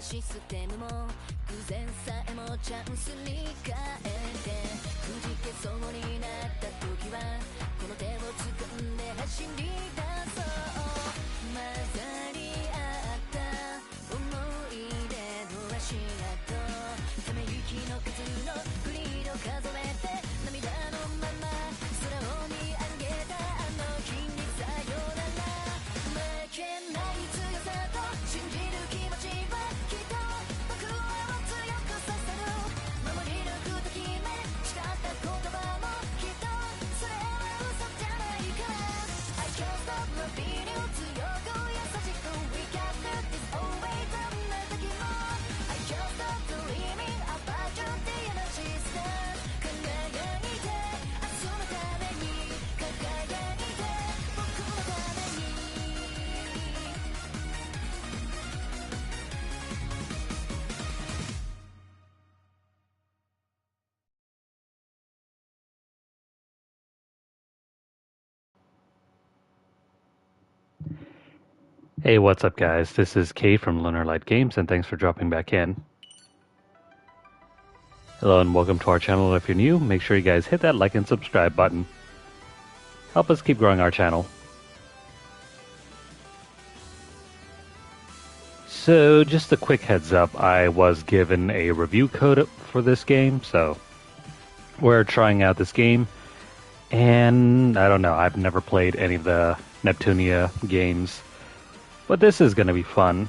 システムも偶然さえもチャンスに変えてくじけそうになった時はこの手を掴んで走り出そう混ざり合った思い出の足跡ため息の数のフリード数えて涙のまま空を見上げたあの日にさよなら負けない強さと信じる気持ちはきっと僕らを強くさせる守り抜くと決め誓った言葉もきっとそれは嘘じゃないから I can't stop loving you 強く優しく We can do this always どんな時も I can't stop dreaming about you って話した輝いて明日のために輝いて僕のためにHey, what's up guys? This is Kate from Lunarlight Games and thanks for dropping back in. Hello and welcome to our channel. If you're new, make sure you guys hit that like and subscribe button. Help us keep growing our channel. So, just a quick heads up, I was given a review code for this game, so we're trying out this game. And I don't know, I've never played any of the Neptunia games. But this is going to be fun.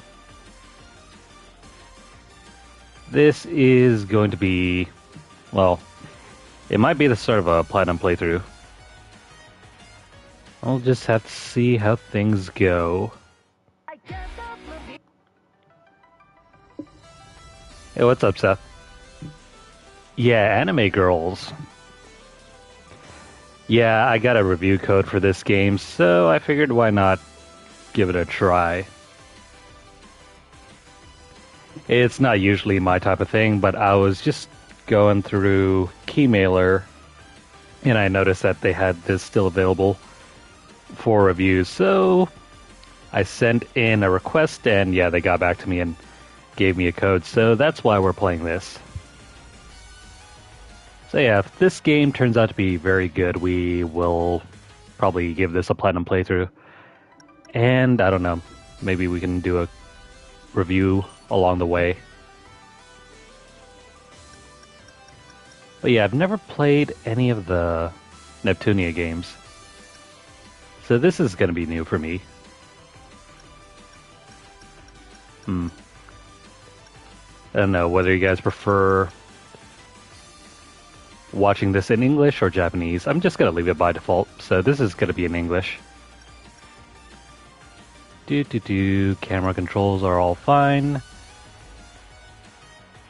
This is going to be, well, it might be the start of a platinum playthrough. I'll just have to see how things go. Hey, what's up, Seth? Yeah, Anime Girls. Yeah, I got a review code for this game, so I figured why not give it a try. It's not usually my type of thing, but I was just going through Keymailer and I noticed that they had this still available for reviews, so I sent in a request and yeah, they got back to me and gave me a code, so that's why we're playing this. So yeah, if this game turns out to be very good, we will probably give this a platinum playthrough. And I don't know, maybe we can do a review along the way. But yeah, I've never played any of the Neptunia games, so this is going to be new for me. I don't know whether you guys prefer watching this in English or Japanese. I'm just going to leave it by default, so this is going to be in English. Camera controls are all fine.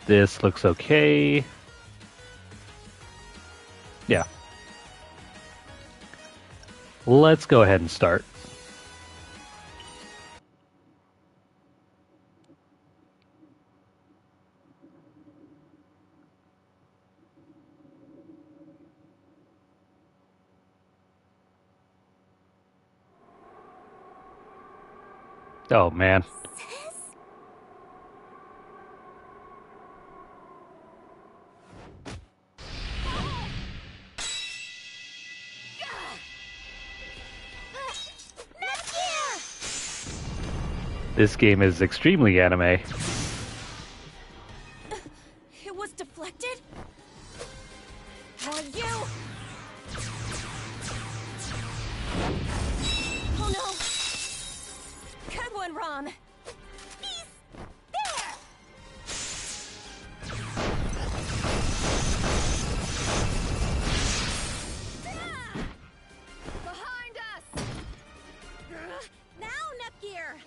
This looks okay. Yeah. Let's go ahead and start. Oh man. This game is extremely anime. It was deflected? You! Oh no! Good one, Ron! He's there! Behind us! Now, Nepgear!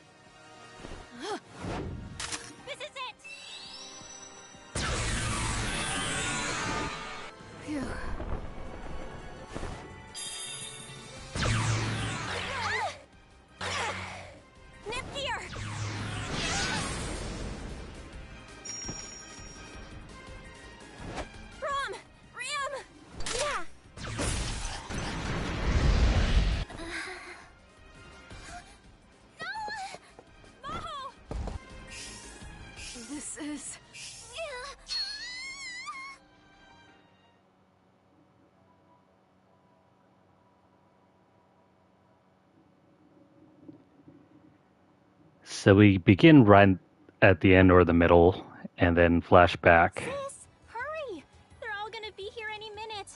So we begin right at the end or the middle, and then flash back. Sis, hurry! They're all gonna be here any minute.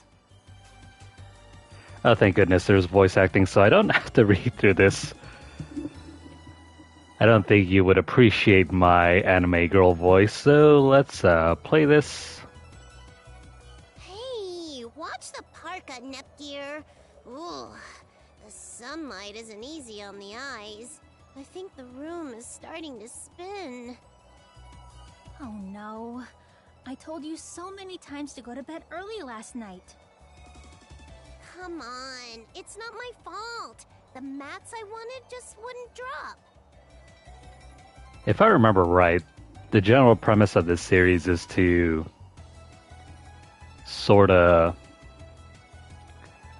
Oh, thank goodness there's voice acting, so I don't have to read through this. I don't think you would appreciate my anime girl voice, so let's play this. Hey, watch the parka, Nepgear. Ooh, the sunlight isn't easy on the eyes. I think the room is starting to spin. Oh no. I told you so many times to go to bed early last night. Come on, it's not my fault. The mats I wanted just wouldn't drop. If I remember right, the general premise of this series is to sorta,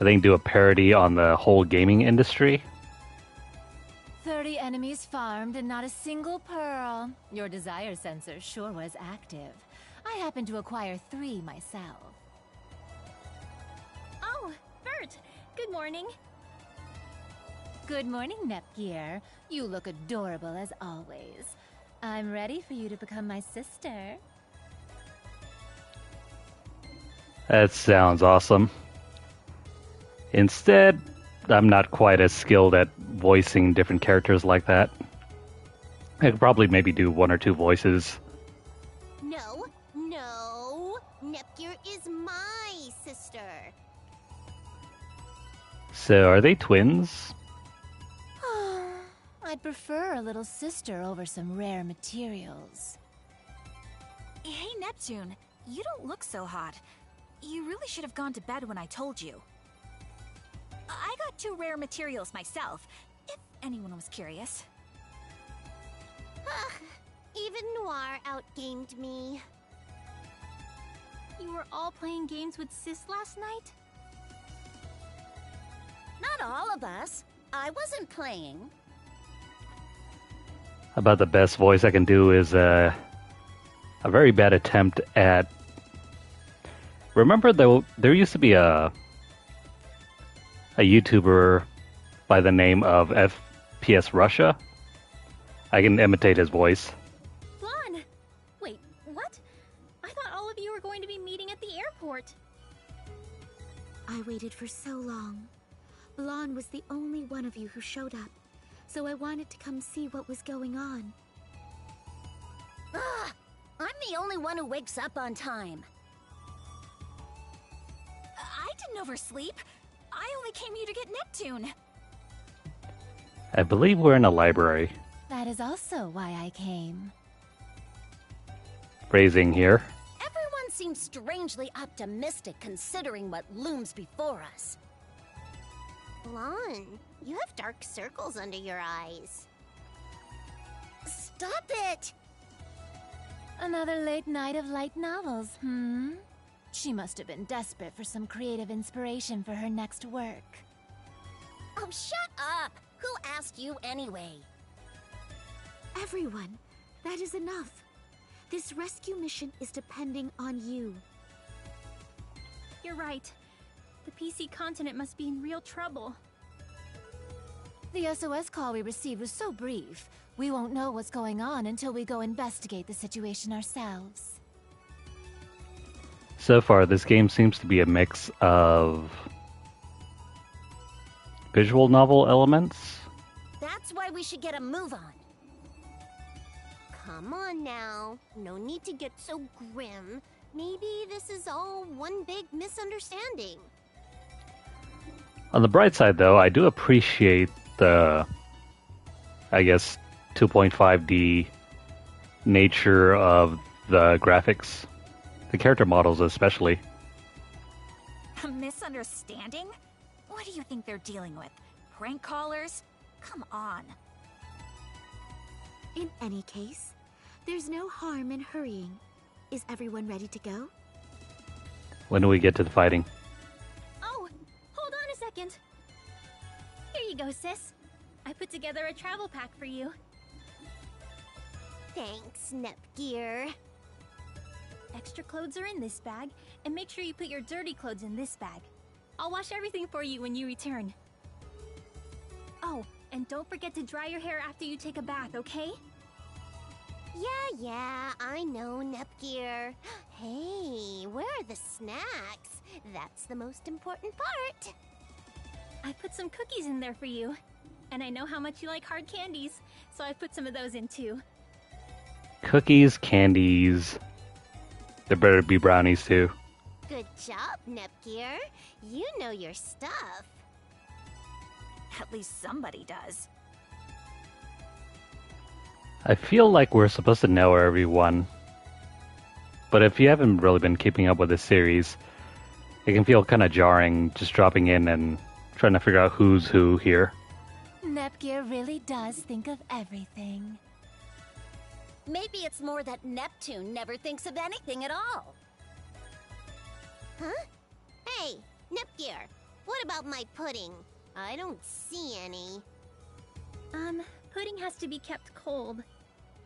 I think, do a parody on the whole gaming industry. 30 enemies farmed and not a single pearl. Your desire sensor sure was active. I happened to acquire 3 myself. Oh, Bert! Good morning. Good morning, Nepgear. You look adorable as always. I'm ready for you to become my sister. That sounds awesome. Instead, I'm not quite as skilled at voicing different characters like that. I could probably maybe do 1 or 2 voices. No, Nepgear is my sister. So, are they twins? I'd prefer a little sister over some rare materials. Hey, Neptune, you don't look so hot. You really should have gone to bed when I told you. I got 2 rare materials myself, if anyone was curious. Even Noir outgamed me. You were all playing games with Sis last night? Not all of us. I wasn't playing. About the best voice I can do is a very bad attempt at... Remember there used to be a YouTuber by the name of FPS Russia? I can imitate his voice. Blonde! Wait, what? I thought all of you were going to be meeting at the airport. I waited for so long. Blonde was the only one of you who showed up, so I wanted to come see what was going on. Ugh! I'm the only one who wakes up on time. I didn't oversleep. I only came here to get Neptune. I believe we're in a library. That is also why I came. Phrasing here. Everyone seems strangely optimistic considering what looms before us. Blonde, you have dark circles under your eyes. Stop it! Another late night of light novels, hmm? She must have been desperate for some creative inspiration for her next work. Oh, shut up! Who asked you anyway? Everyone, that is enough. This rescue mission is depending on you. You're right. The PC continent must be in real trouble. The SOS call we received was so brief. We won't know what's going on until we go investigate the situation ourselves. So far, this game seems to be a mix of visual novel elements. That's why we should get a move on. Come on now. No need to get so grim. Maybe this is all one big misunderstanding. On the bright side, though, I do appreciate the, I guess, 2.5D nature of the graphics. The character models especially. A misunderstanding? What do you think they're dealing with? Prank callers? Come on. In any case, there's no harm in hurrying. Is everyone ready to go? When do we get to the fighting? Oh, hold on a second. Here you go, sis. I put together a travel pack for you. Thanks, Nepgear. Extra clothes are in this bag, and make sure you put your dirty clothes in this bag. I'll wash everything for you when you return. Oh, And don't forget to dry your hair after you take a bath, okay? Yeah, I know, Nepgear. Hey, where are the snacks? That's the most important part. I put some cookies in there for you. And I know how much you like hard candies, so I put some of those in too. Cookies, candies. There better be brownies too. Good job, Nepgear. You know your stuff. At least somebody does. I feel like we're supposed to know everyone. But if you haven't really been keeping up with this series, it can feel kind of jarring just dropping in and trying to figure out who's who here. Nepgear really does think of everything. Maybe it's more that Neptune never thinks of anything at all. Huh? Hey, Nepgear, what about my pudding? I don't see any. Pudding has to be kept cold.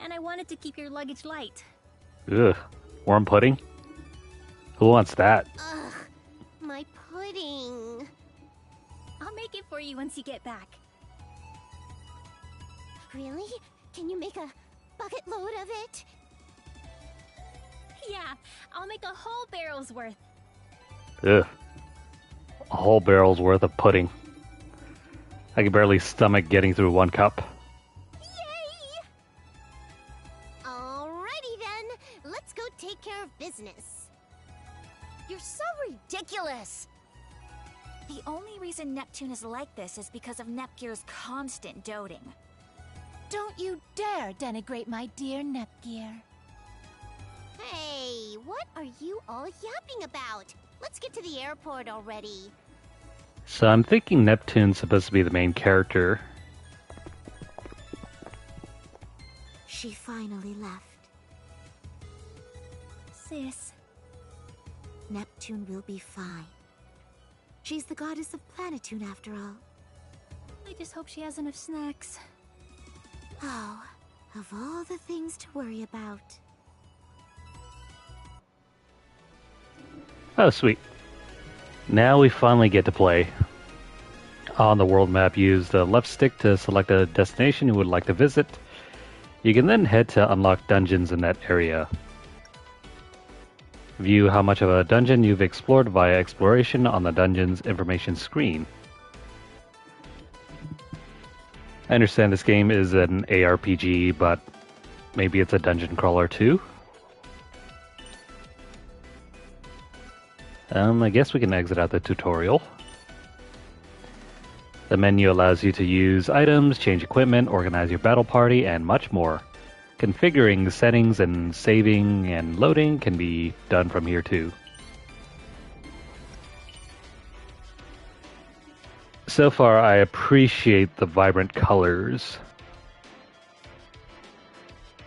And I wanted to keep your luggage light. Ugh. Warm pudding? Who wants that? Ugh, my pudding. I'll make it for you once you get back. Really? Can you make a bucket load of it? Yeah, I'll make a whole barrel's worth. Ugh. A whole barrel's worth of pudding. I can barely stomach getting through one cup. Yay! Alrighty then, let's go take care of business. You're so ridiculous! The only reason Neptune is like this is because of Nepgear's constant doting. Don't you dare denigrate my dear Nepgear. Hey, what are you all yapping about? Let's get to the airport already. So I'm thinking Neptune's supposed to be the main character. She finally left. Sis, Neptune will be fine. She's the goddess of Planetune after all. I just hope she has enough snacks. Oh, of all the things to worry about. Oh, sweet. Now we finally get to play. On the world map, use the left stick to select a destination you would like to visit. You can then head to unlock dungeons in that area. View how much of a dungeon you've explored via exploration on the dungeon's information screen. I understand this game is an ARPG, but maybe it's a dungeon crawler too? I guess we can exit out the tutorial. The menu allows you to use items, change equipment, organize your battle party, and much more. Configuring settings and saving and loading can be done from here too. So far, I appreciate the vibrant colors.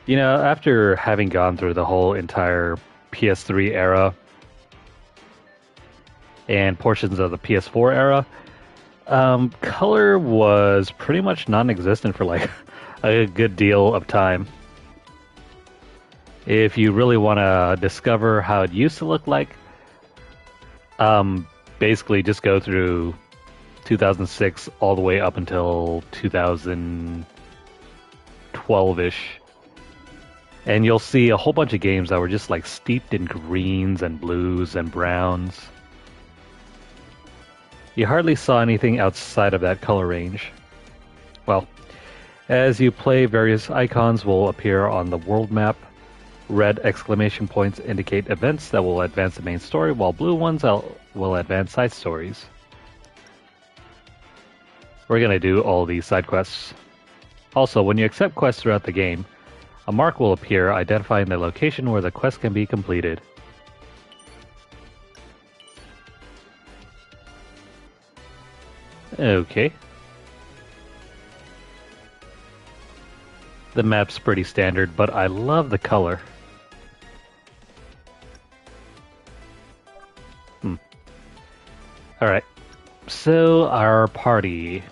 You know, after having gone through the whole entire PS3 era, and portions of the PS4 era, color was pretty much non-existent for like a good deal of time. If you really want to discover how it used to look like, basically just go through 2006 all the way up until 2012-ish. And you'll see a whole bunch of games that were just like steeped in greens and blues and browns. You hardly saw anything outside of that color range. Well, as you play, various icons will appear on the world map. Red exclamation points indicate events that will advance the main story, while blue ones will advance side stories. We're going to do all these side quests. Also, when you accept quests throughout the game, a mark will appear identifying the location where the quest can be completed. Okay. The map's pretty standard, but I love the color. Alright. So, our party.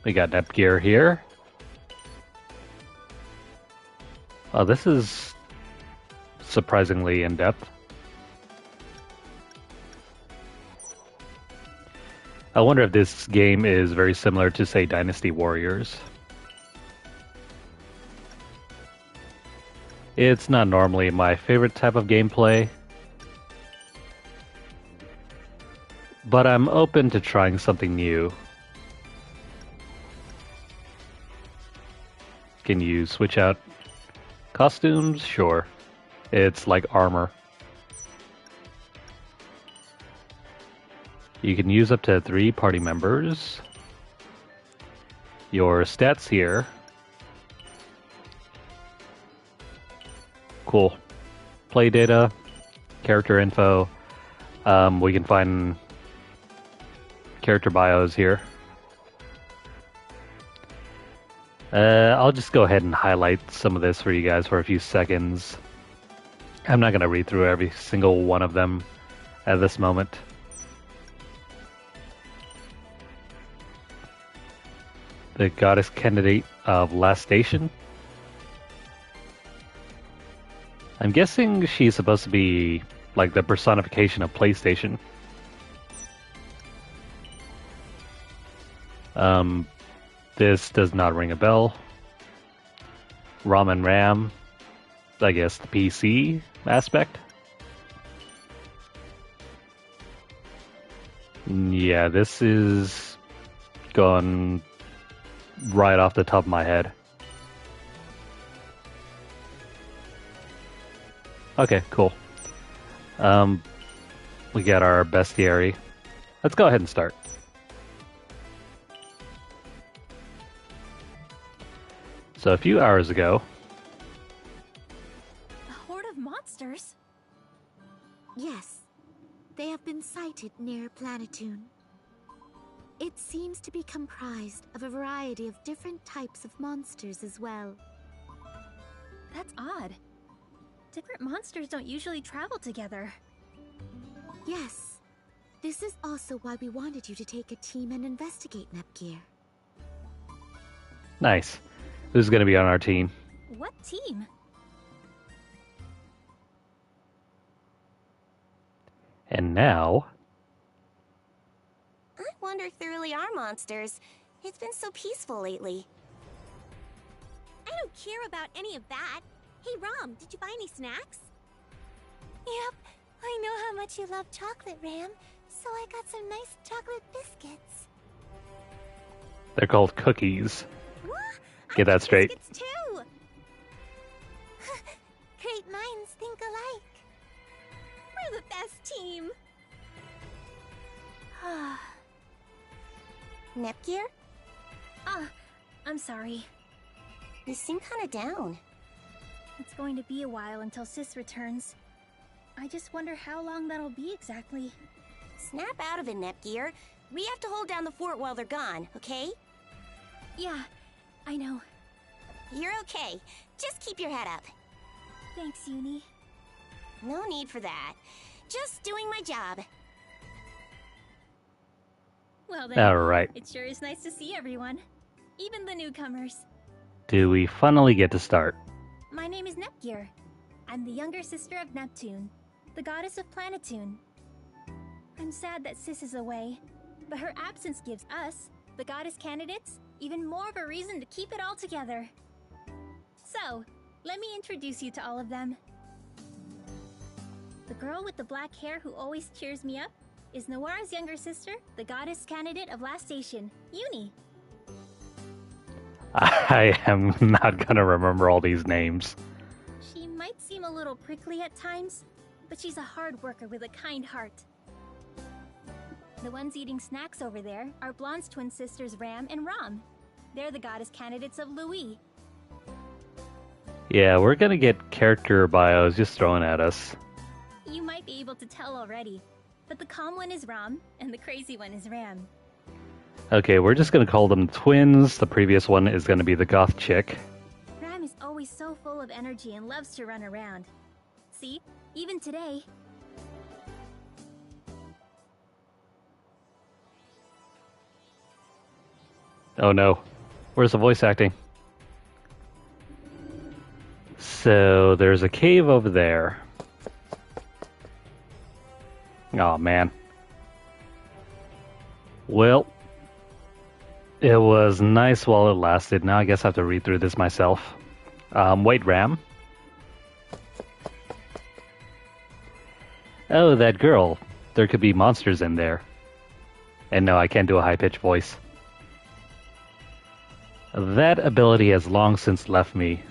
We got Nepgear here. Oh, this is surprisingly in-depth. I wonder if this game is very similar to, say, Dynasty Warriors. It's not normally my favorite type of gameplay, but I'm open to trying something new. Can you switch out costumes? Sure. It's like armor. You can use up to 3 party members. Your stats here. Cool. Play data, character info. We can find character bios here. I'll just go ahead and highlight some of this for you guys for a few seconds. I'm not going to read through every single one of them at this moment. The goddess candidate of Last Station. I'm guessing she's supposed to be like the personification of PlayStation. This does not ring a bell. ROM and RAM, I guess the PC aspect. Yeah, this is gone right off the top of my head. Okay, cool. We got our bestiary. Let's go ahead and start. So a few hours ago... A horde of monsters? Yes, they have been sighted near Planetoon. It seems to be comprised of a variety of different types of monsters as well. That's odd. Different monsters don't usually travel together. Yes, this is also why we wanted you to take a team and investigate Nepgear. Nice. Who's going to be on our team? What team? And now... I wonder if there really are monsters. It's been so peaceful lately. I don't care about any of that. Hey, Rom, did you buy any snacks? Yep, I know how much you love chocolate, Ram, so I got some nice chocolate biscuits. They're called cookies. What? Get that straight. Biscuits too. Great minds think alike. We're the best team. Nepgear? I'm sorry. You seem kinda down. It's going to be a while until Sis returns. I just wonder how long that'll be exactly. Snap out of it, Nepgear. We have to hold down the fort while they're gone, okay? Yeah, I know. You're okay. Just keep your head up. Thanks, Uni. No need for that. Just doing my job. Well then, Alright. it sure is nice to see everyone. Even the newcomers. Do we finally get to start? My name is Nepgear. I'm the younger sister of Neptune, the goddess of Planetoon. I'm sad that Sis is away, but her absence gives us, the goddess candidates, even more of a reason to keep it all together. So, let me introduce you to all of them. The girl with the black hair who always cheers me up is Noira's younger sister, the goddess candidate of Last Station, Uni. I am not gonna remember all these names. She might seem a little prickly at times, but she's a hard worker with a kind heart. The ones eating snacks over there are Blonde's twin sisters Ram and Rom. They're the goddess candidates of Louis. Yeah, we're gonna get character bios just thrown at us. You might be able to tell already, but the calm one is Rom, and the crazy one is Ram. Okay, we're just gonna call them twins. The previous one is gonna be the goth chick. Ram is always so full of energy and loves to run around. See, even today... Oh no. Where's the voice acting? So, there's a cave over there. Oh man. Well, it was nice while it lasted. Now I guess I have to read through this myself. Wait, Ram. Oh, that girl. There could be monsters in there. And no, I can't do a high-pitched voice. That ability has long since left me.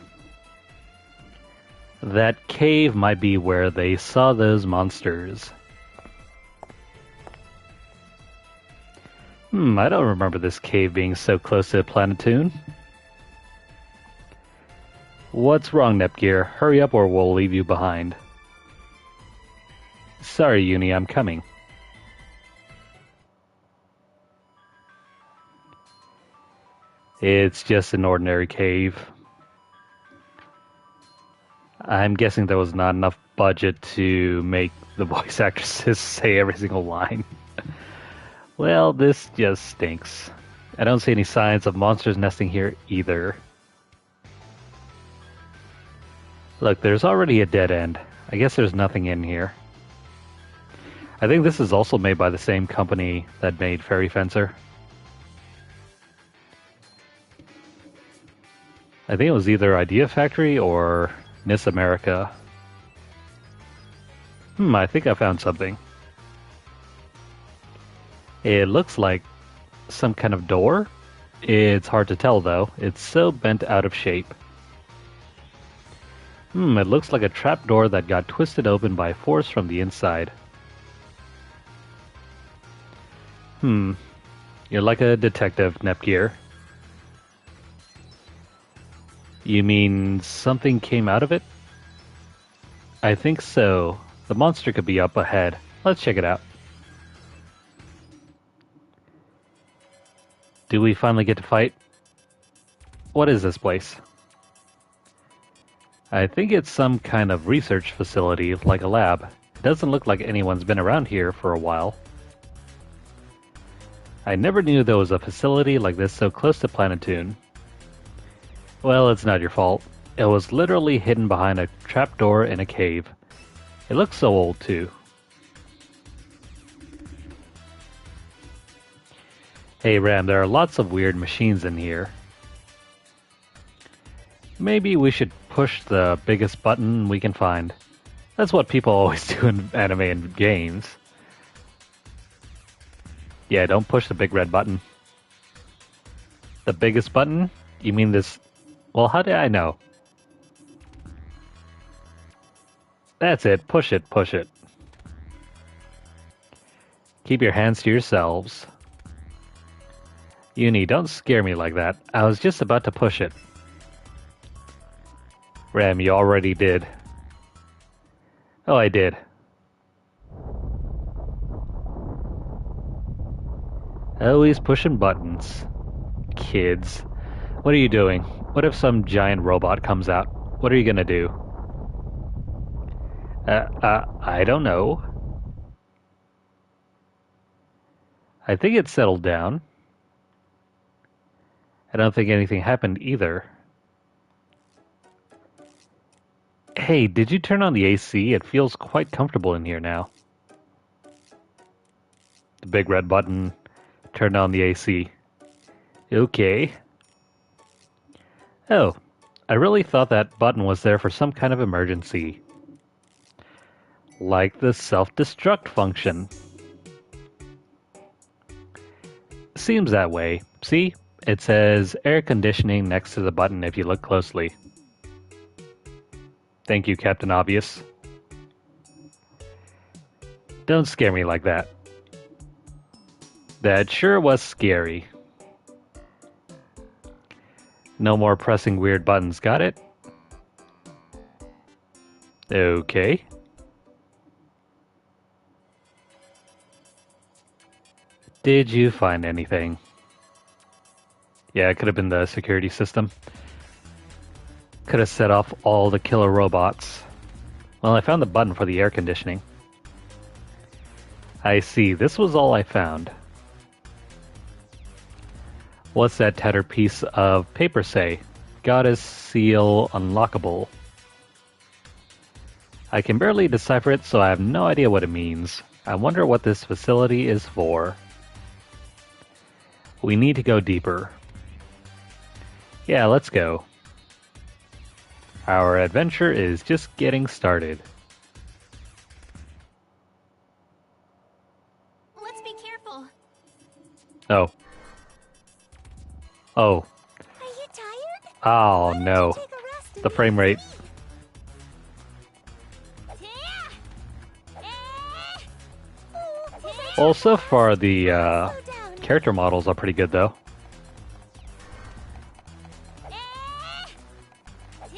That cave might be where they saw those monsters. I don't remember this cave being so close to Planetoon. What's wrong, Nepgear? Hurry up or we'll leave you behind. Sorry, Uni, I'm coming. It's just an ordinary cave. I'm guessing there was not enough budget to make the voice actresses say every single line. Well, this just stinks. I don't see any signs of monsters nesting here either. Look, there's already a dead end. I guess there's nothing in here. I think this is also made by the same company that made Fairy Fencer. I think it was either Idea Factory or NIS America. I think I found something. It looks like some kind of door. It's hard to tell though. It's so bent out of shape. It looks like a trapdoor that got twisted open by force from the inside. You're like a detective, Nepgear. You mean something came out of it? I think so. The monster could be up ahead. Let's check it out. Do we finally get to fight? What is this place? I think it's some kind of research facility, like a lab. It doesn't look like anyone's been around here for a while. I never knew there was a facility like this so close to Planetoon. Well, it's not your fault. It was literally hidden behind a trapdoor in a cave. It looks so old, too. Hey, Ram, there are lots of weird machines in here. Maybe we should push the biggest button we can find. That's what people always do in anime and games. Yeah, don't push the big red button. The biggest button? You mean this... Well, how did I know? That's it. Push it, push it. Keep your hands to yourselves. Uni, don't scare me like that. I was just about to push it. Ram, you already did. Oh, I did. Always pushing buttons. Kids. What are you doing? What if some giant robot comes out? What are you gonna do? I don't know. I think it settled down. I don't think anything happened either. Hey, did you turn on the AC? It feels quite comfortable in here now. The big red button turned on the AC. Okay. Oh, I really thought that button was there for some kind of emergency. Like the self-destruct function. Seems that way. See? It says air conditioning next to the button if you look closely. Thank you, Captain Obvious. Don't scare me like that. That sure was scary. No more pressing weird buttons, got it? Okay. Did you find anything? Yeah, it could have been the security system. Could have set off all the killer robots. Well, I found the button for the air conditioning. I see, this was all I found. What's that tattered piece of paper say? Goddess seal unlockable. I can barely decipher it, so I have no idea what it means. I wonder what this facility is for. We need to go deeper. Yeah, let's go. Our adventure is just getting started. Let's be careful. Oh. Oh. Are you tired? Oh no. Take a rest The frame rate. Well, so far the character models are pretty good though.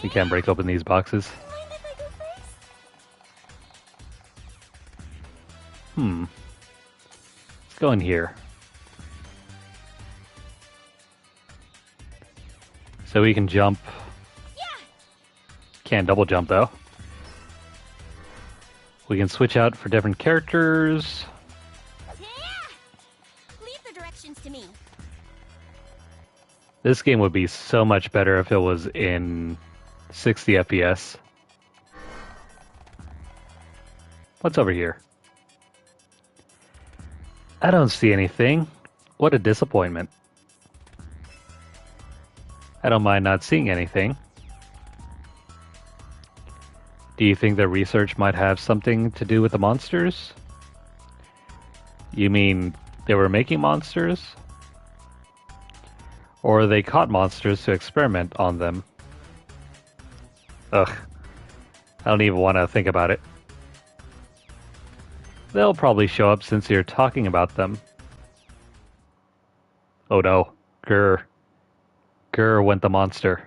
You can't break open these boxes. Let's go in here. So we can jump. Can't double jump though. We can switch out for different characters. Leave the directions to me. This game would be so much better if it was in 60 FPS. What's over here? I don't see anything. What a disappointment. I don't mind not seeing anything. Do you think the research might have something to do with the monsters? You mean they were making monsters? Or they caught monsters to experiment on them? Ugh. I don't even want to think about it. They'll probably show up since you're talking about them. Oh no. Grr. Grr went the monster.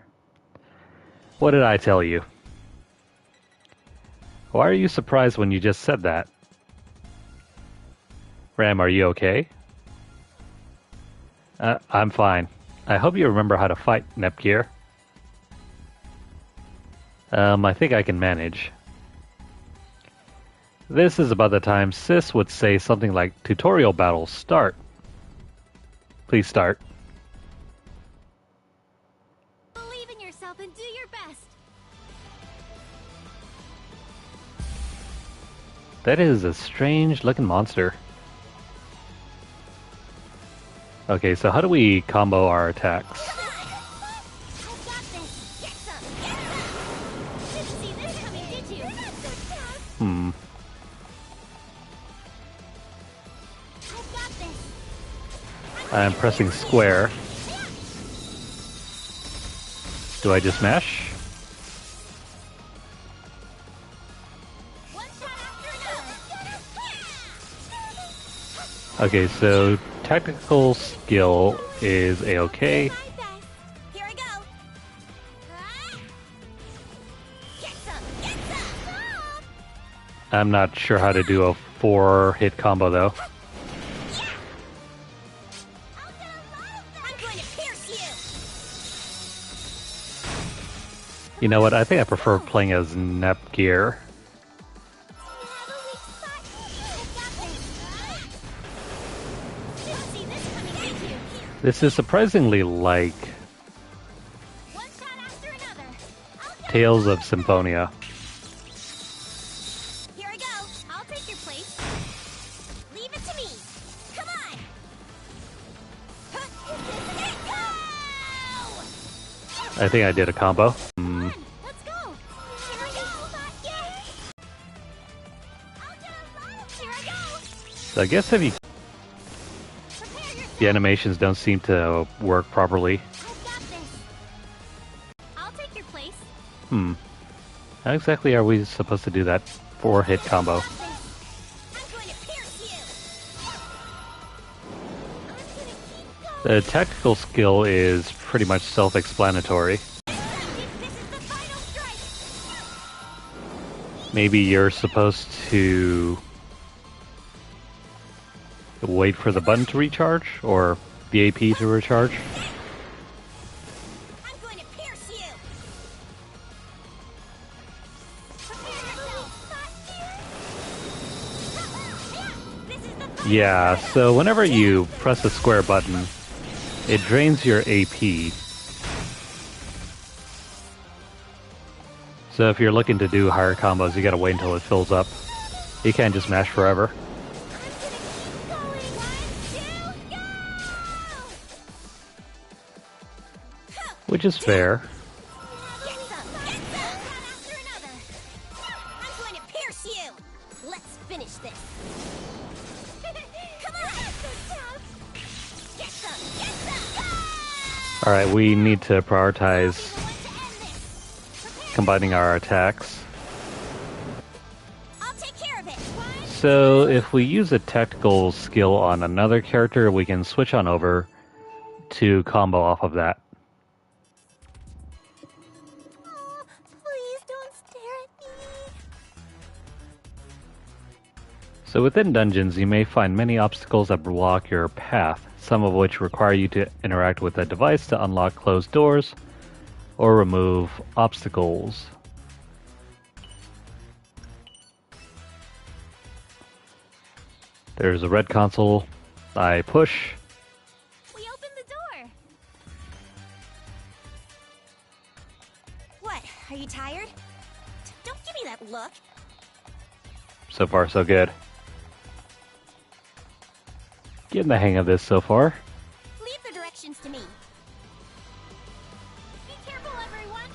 What did I tell you? Why are you surprised when you just said that? Ram, are you okay? I'm fine. I hope you remember how to fight, Nepgear. I think I can manage. This is about the time Sis would say something like, tutorial battle, start. Please start. Believe in yourself and do your best. That is a strange looking monster. Okay, so how do we combo our attacks? I've got this. Get some. Get some. Didn't see this coming, did you? You're not so tough. I've got this. I'm pressing square. Do I just mash? One shot after another. Okay, so tactical skill is a-okay. My best. Here I go. Get some. Get some. I'm not sure how to do a 4-hit combo though. I'm going to pierce you. You know what, I think I prefer playing as Nepgear. This is surprisingly like Tales of Symphonia. Here I go. I'll take your place. Leave it to me. Come on. I think I did a combo. Let's go. Here I go. Here I go. So I guess if you... The animations don't seem to work properly. I've got this. I'll take your place. How exactly are we supposed to do that 4-hit combo? I'm going to pierce you. The tactical skill is pretty much self-explanatory. This is the final strike. Maybe you're supposed to wait for the button to recharge, or the AP to recharge. I'm going to pierce you. This is the final Yeah, so whenever you press the square button, it drains your AP. So if you're looking to do higher combos, you gotta wait until it fills up. You can't just mash forever. which is fair. Get some! Get some! One after another! I'm going to pierce you! Let's finish this! Come on! Get some! Get some! Alright, we need to prioritize combining our attacks. I'll take care of it! So if we use a tactical skill on another character, we can switch on over to combo off of that. Oh, please don't stare at me! So within dungeons, you may find many obstacles that block your path, some of which require you to interact with a device to unlock closed doors or remove obstacles. There's a red console. I push. We opened the door! What? Are you tired? Don't give me that look! So far, so good. Getting the hang of this so far. Leave the directions to me. Be careful, everyone!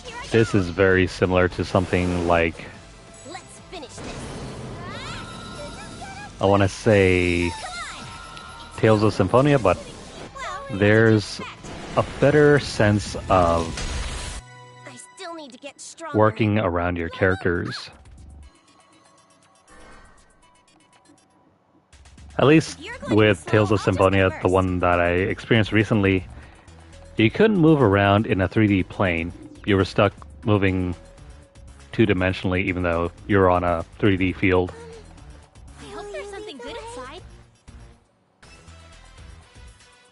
Here I This is very similar to something like, Let's finish this. I want to say, Tales of Symphonia, but Well, there's a better sense of I still need to get stronger. working around your characters. At least with Tales of Symphonia, the one that I experienced recently, you couldn't move around in a 3D plane. You were stuck moving two-dimensionally even though you were on a 3D field. I hope there's something good inside.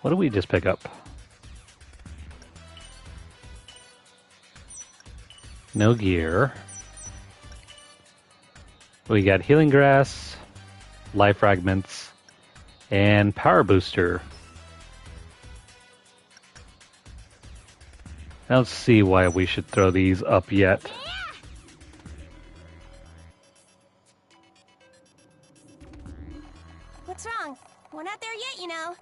What did we just pick up? No gear. We got healing grass, life fragments, and power booster. I don't see why we should throw these up yet. What's wrong? We're not there yet, you know.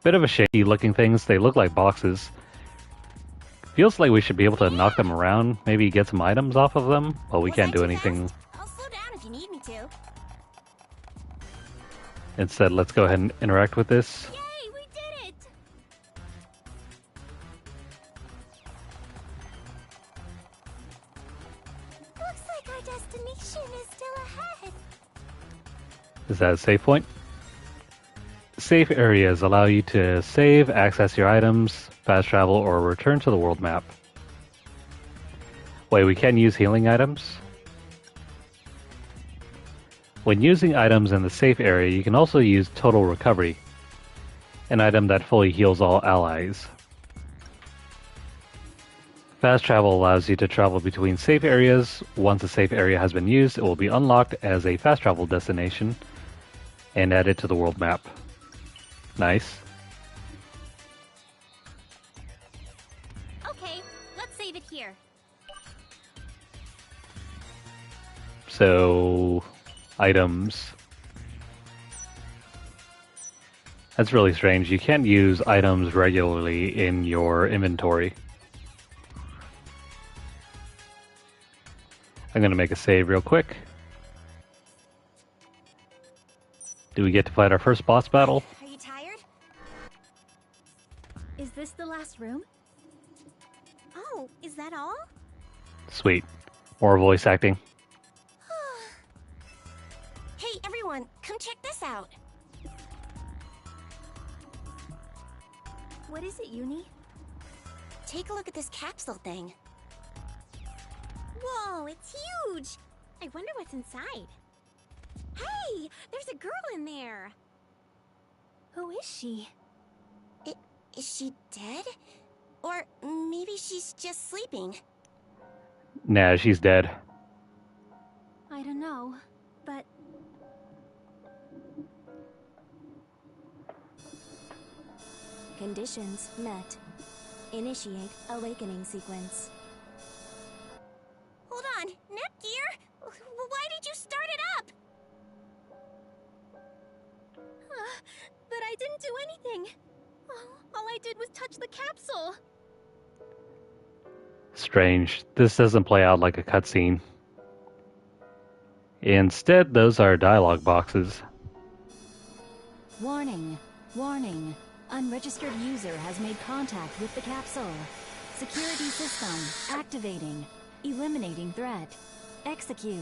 Bit of a shaky looking things. They look like boxes. Feels like we should be able to knock them around, maybe get some items off of them, but we Was can't that do too anything. fast? I'll slow down if you need me to. Instead, let's go ahead and interact with this. Yay, we did it! Looks like our destination is still ahead. Is that a save point? Safe areas allow you to save, access your items, fast travel, or return to the world map. Wait, we can use healing items? When using items in the safe area, you can also use Total Recovery, an item that fully heals all allies. Fast travel allows you to travel between safe areas. Once a safe area has been used, it will be unlocked as a fast travel destination and added to the world map. Nice. Okay, let's save it here. So, items. That's really strange. You can't use items regularly in your inventory. I'm going to make a save real quick. Do we get to fight our first boss battle? Are you tired? Is this the last room? Oh, is that all? Sweet. More voice acting. Hey, everyone, come check this out. What is it, Uni? Take a look at this capsule thing. Whoa, it's huge! I wonder what's inside. Hey, there's a girl in there. Who is she? Is she dead? Or maybe she's just sleeping. Nah, she's dead. I don't know, but... Conditions met. Initiate awakening sequence. Strange. This doesn't play out like a cutscene. Instead, those are dialogue boxes. Warning. Warning. Unregistered user has made contact with the capsule. Security system activating. Eliminating threat. Execute.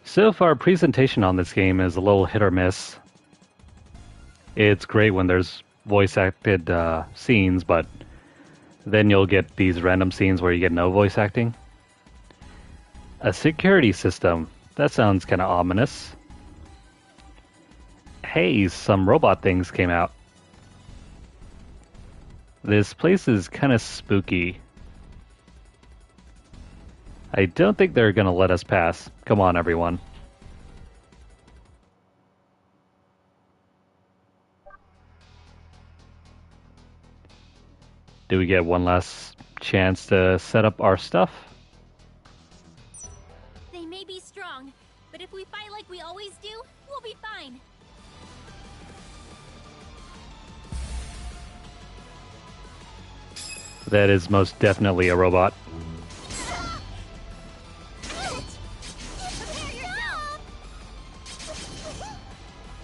So far, presentation on this game is a little hit or miss. It's great when there's voice-acted scenes, but then you'll get these random scenes where you get no voice acting. A security system. That sounds kind of ominous. Hey, some robot things came out. This place is kind of spooky. I don't think they're gonna let us pass. Come on, everyone. Do we get one last chance to set up our stuff? They may be strong, but if we fight like we always do, we'll be fine. That is most definitely a robot.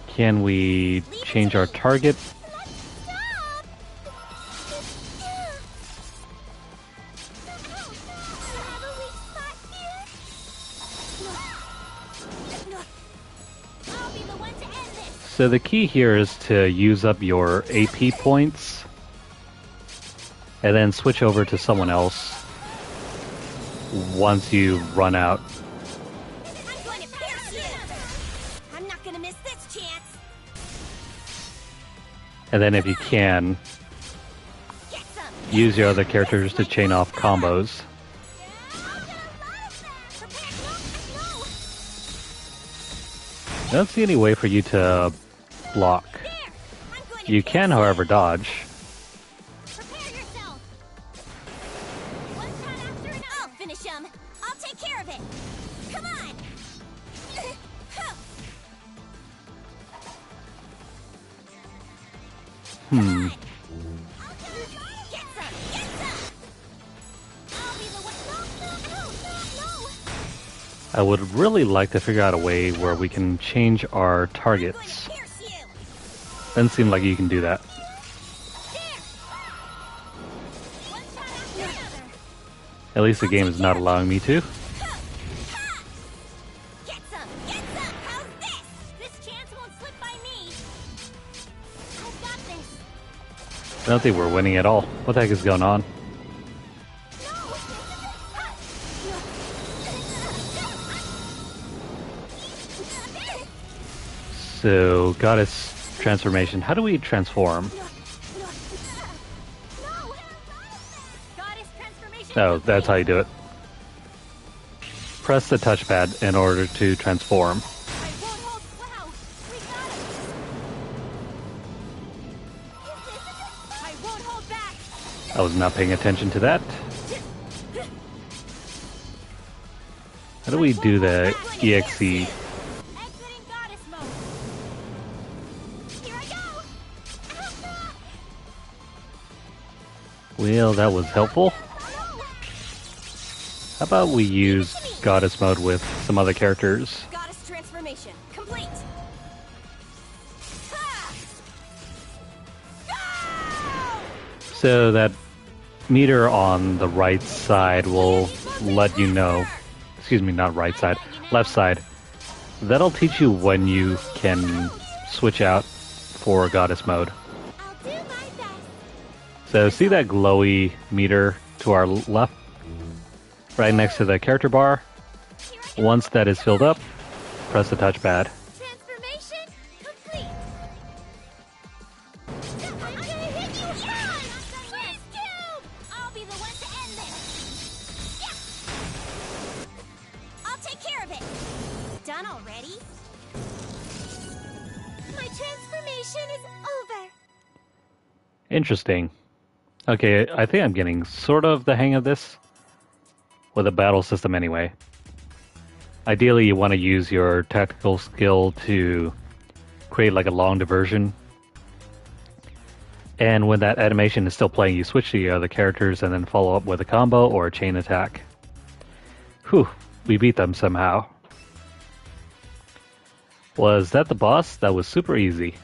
Can we change our target? So the key here is to use up your AP points and then switch over to someone else once you run out. I'm going to pierce you! I'm not gonna miss this chance! And then if you can, Get some! use your other characters to chain off combos. I don't see any way for you to block. You can, however, dodge. Prepare yourself! One shot after another! I'll finish him! I'll take care of it! Come on! Get some! Get some! I'll be the one. No! I would really like to figure out a way where we can change our targets. Pierce you! Doesn't seem like you can do that. One shot after another! At least the game is not allowing me to. Get some! Get some! How's this? This chance won't slip by me! I've got this! I don't think we're winning at all. What the heck is going on? So, goddess transformation. How do we transform? Goddess transformation. Oh, that's how you do it. Press the touchpad in order to transform. I won't hold. Wow, we got it. I won't hold back. I was not paying attention to that. How do we do the EXE? Exiting goddess mode. Here I go! Well, that was helpful. How about we use goddess mode with some other characters? Goddess transformation complete! So that meter on the right side will let you know, excuse me, not right side, left side. That'll teach you when you can switch out for goddess mode. I'll do my best! So see that glowy meter to our left? Right next to the character bar? Once that is filled up, press the touchpad. Transformation complete! I'm gonna hit you hard! Please do! I'll be the one to end this! Yeah! I'll take care of it! Done already? My transformation is over! Interesting. Okay, I think I'm getting sort of the hang of this. With a battle system anyway. Ideally, you want to use your tactical skill to create like a long diversion. And when that animation is still playing, you switch to the other characters and then follow up with a combo or a chain attack. Whew, we beat them somehow. Was that the boss? That was super easy.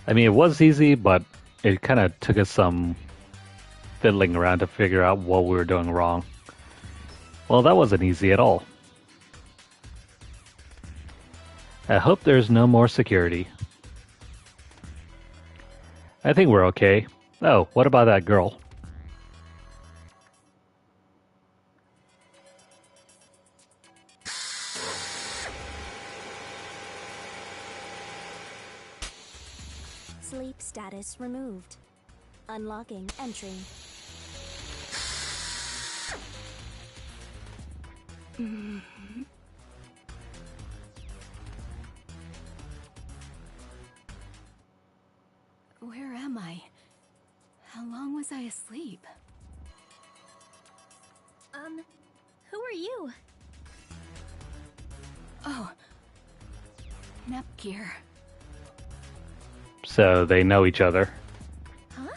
I mean, it was easy, but it kind of took us some fiddling around to figure out what we were doing wrong. Well, that wasn't easy at all. I hope there's no more security. I think we're okay. Oh, what about that girl? Sleep status removed. Unlocking entry. Where am I? How long was I asleep? Who are you? Oh. Nepgear. So they know each other. Huh?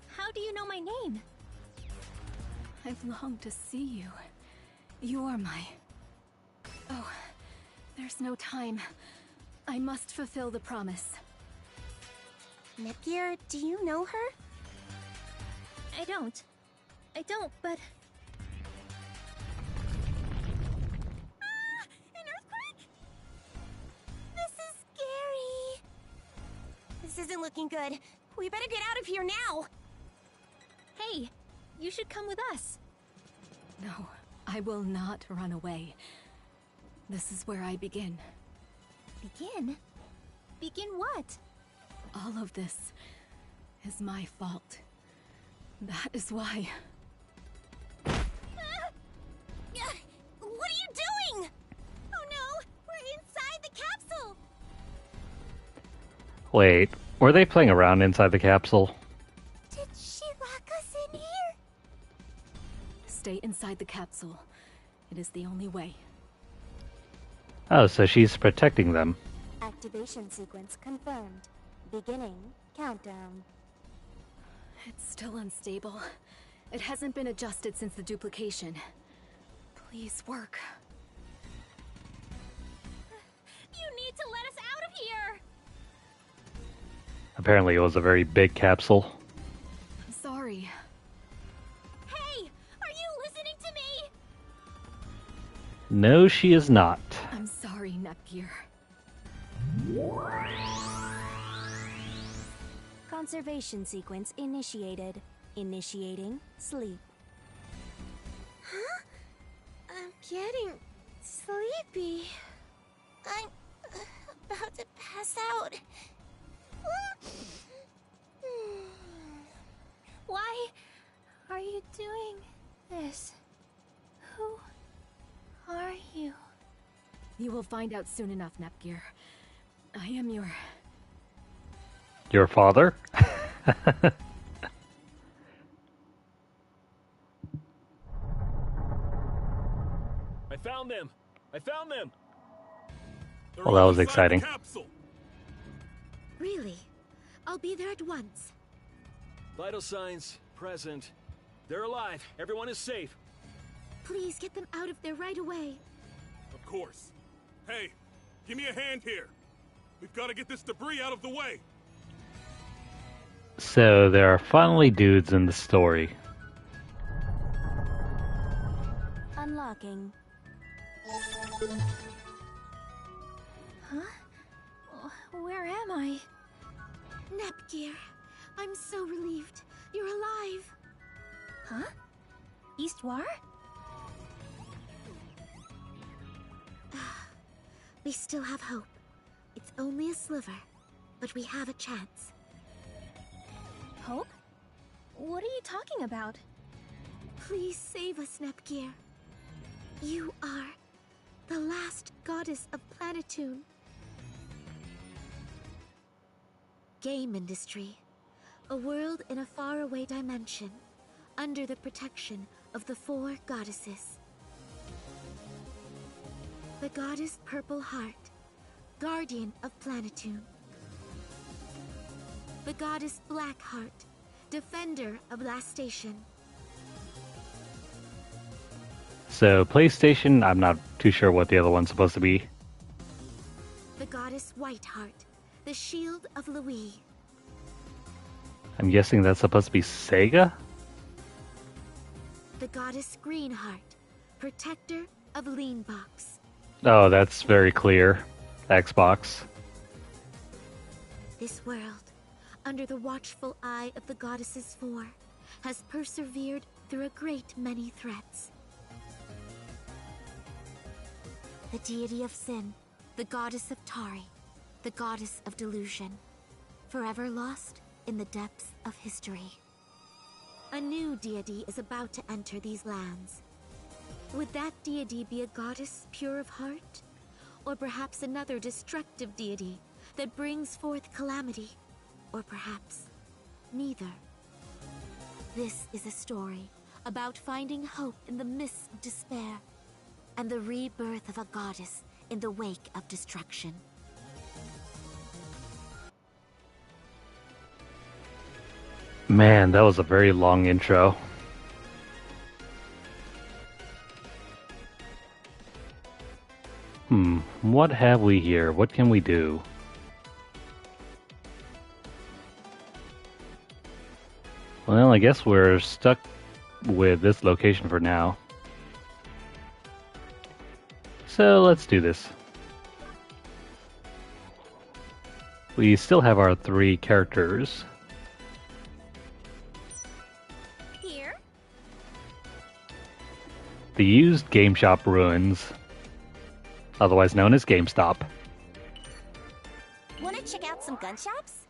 How do you know my name? I've longed to see you. You are my... Oh, there's no time. I must fulfill the promise. Nepgear, do you know her? I don't, but... An earthquake? This is scary. This isn't looking good. We better get out of here now. Hey, you should come with us. No, I will not run away. This is where I begin. Begin? Begin what? All of this is my fault. That is why... What are you doing? Oh no, we're inside the capsule. Wait, were they playing around inside the capsule? Did she lock us in here? Stay inside the capsule. It is the only way. Oh, so she's protecting them. Activation sequence confirmed. Beginning countdown. It's still unstable. It hasn't been adjusted since the duplication. Please work. You need to let us out of here! Apparently it was a very big capsule. I'm sorry. Hey, are you listening to me? No, she is not. I'm sorry, Nepgear. Conservation sequence initiated. Initiating sleep. Huh? I'm getting sleepy. I'm about to pass out. Why are you doing this? Who are you? You will find out soon enough, Nepgear. I am Your father? I found them! I found them! They're Well, that all was inside exciting. the capsule. Really? I'll be there at once. Vital signs present. They're alive. Everyone is safe. Please get them out of there right away. Of course. Hey, give me a hand here. We've got to get this debris out of the way. So there are finally dudes in the story. unlocking. Huh? Where am I? Nepgear, I'm so relieved. You're alive. Huh? Eastwar? We still have hope. It's only a sliver, but we have a chance. Hope? What are you talking about? Please save us, Nepgear. You are the last goddess of Planetoon. Game industry. A world in a faraway dimension, under the protection of the 4 goddesses. The goddess Purple Heart, guardian of Planetoon. The goddess Black Heart, defender of Last Station. So, PlayStation, I'm not too sure what the other one's supposed to be. The goddess Whiteheart, the shield of Louis. I'm guessing that's supposed to be Sega? The goddess Greenheart, protector of Leanbox. Oh, that's very clear. Xbox. This world, under the watchful eye of the goddesses 4, has persevered through a great many threats. The deity of sin, the goddess of Tari, the goddess of delusion, forever lost in the depths of history. A new deity is about to enter these lands. Would that deity be a goddess pure of heart? Or perhaps another destructive deity that brings forth calamity? Or perhaps neither? This is a story about finding hope in the mists of despair and the rebirth of a goddess in the wake of destruction. Man, that was a very long intro. What have we here? What can we do? Well, I guess we're stuck with this location for now. So let's do this. We still have our 3 characters. Here? The used game shop ruins, otherwise known as GameStop. Wanna check out some gun shops?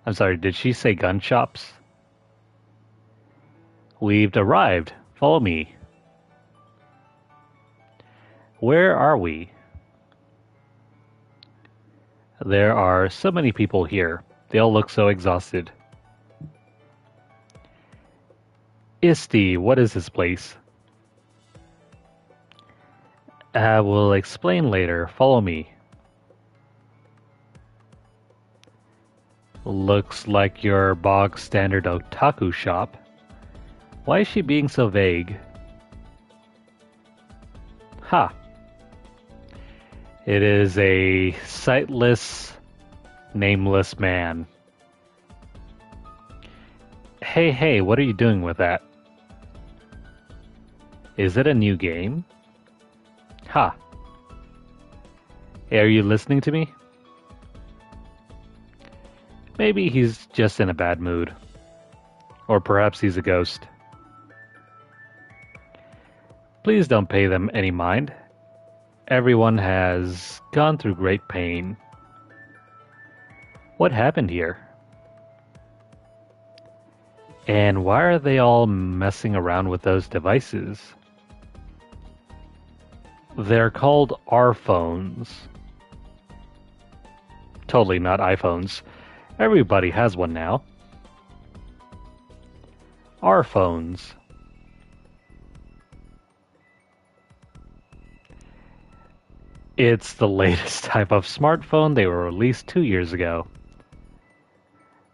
I'm sorry, did she say gun shops? We've arrived. Follow me. Where are we? There are so many people here. They all look so exhausted. Isti, what is this place? I will explain later. Follow me. Looks like your bog standard otaku shop. Why is she being so vague? Ha! It is a sightless, nameless man. Hey, what are you doing with that? Is it a new game? Ha! Hey, are you listening to me? Maybe he's just in a bad mood. Or perhaps he's a ghost. Please don't pay them any mind. Everyone has gone through great pain. What happened here? And why are they all messing around with those devices? They're called R-phones. Totally not iPhones. Everybody has one now. R-phones. It's the latest type of smartphone. They were released 2 years ago.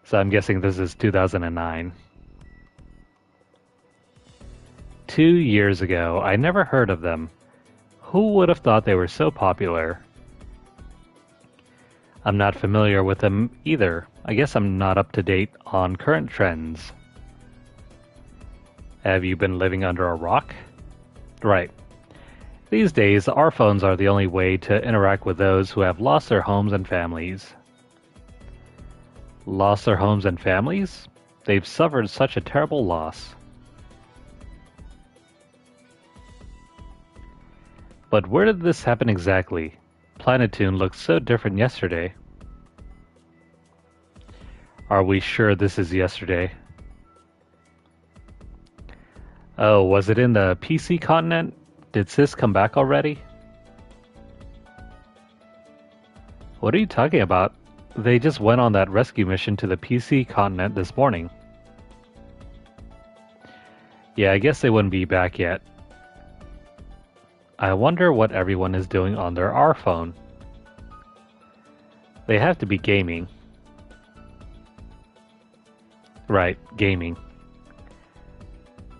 So I'm guessing this is 2009. 2 years ago. I never heard of them. Who would have thought they were so popular? I'm not familiar with them either. I guess I'm not up to date on current trends. Have you been living under a rock? Right. These days, our phones are the only way to interact with those who have lost their homes and families. Lost their homes and families? They've suffered such a terrible loss. But where did this happen exactly? Planetoon looked so different yesterday. Are we sure this is yesterday? Oh, was it in the PC continent? Did Sis come back already? What are you talking about? They just went on that rescue mission to the PC continent this morning. Yeah, I guess they wouldn't be back yet. I wonder what everyone is doing on their R phone. They have to be gaming. Right, gaming.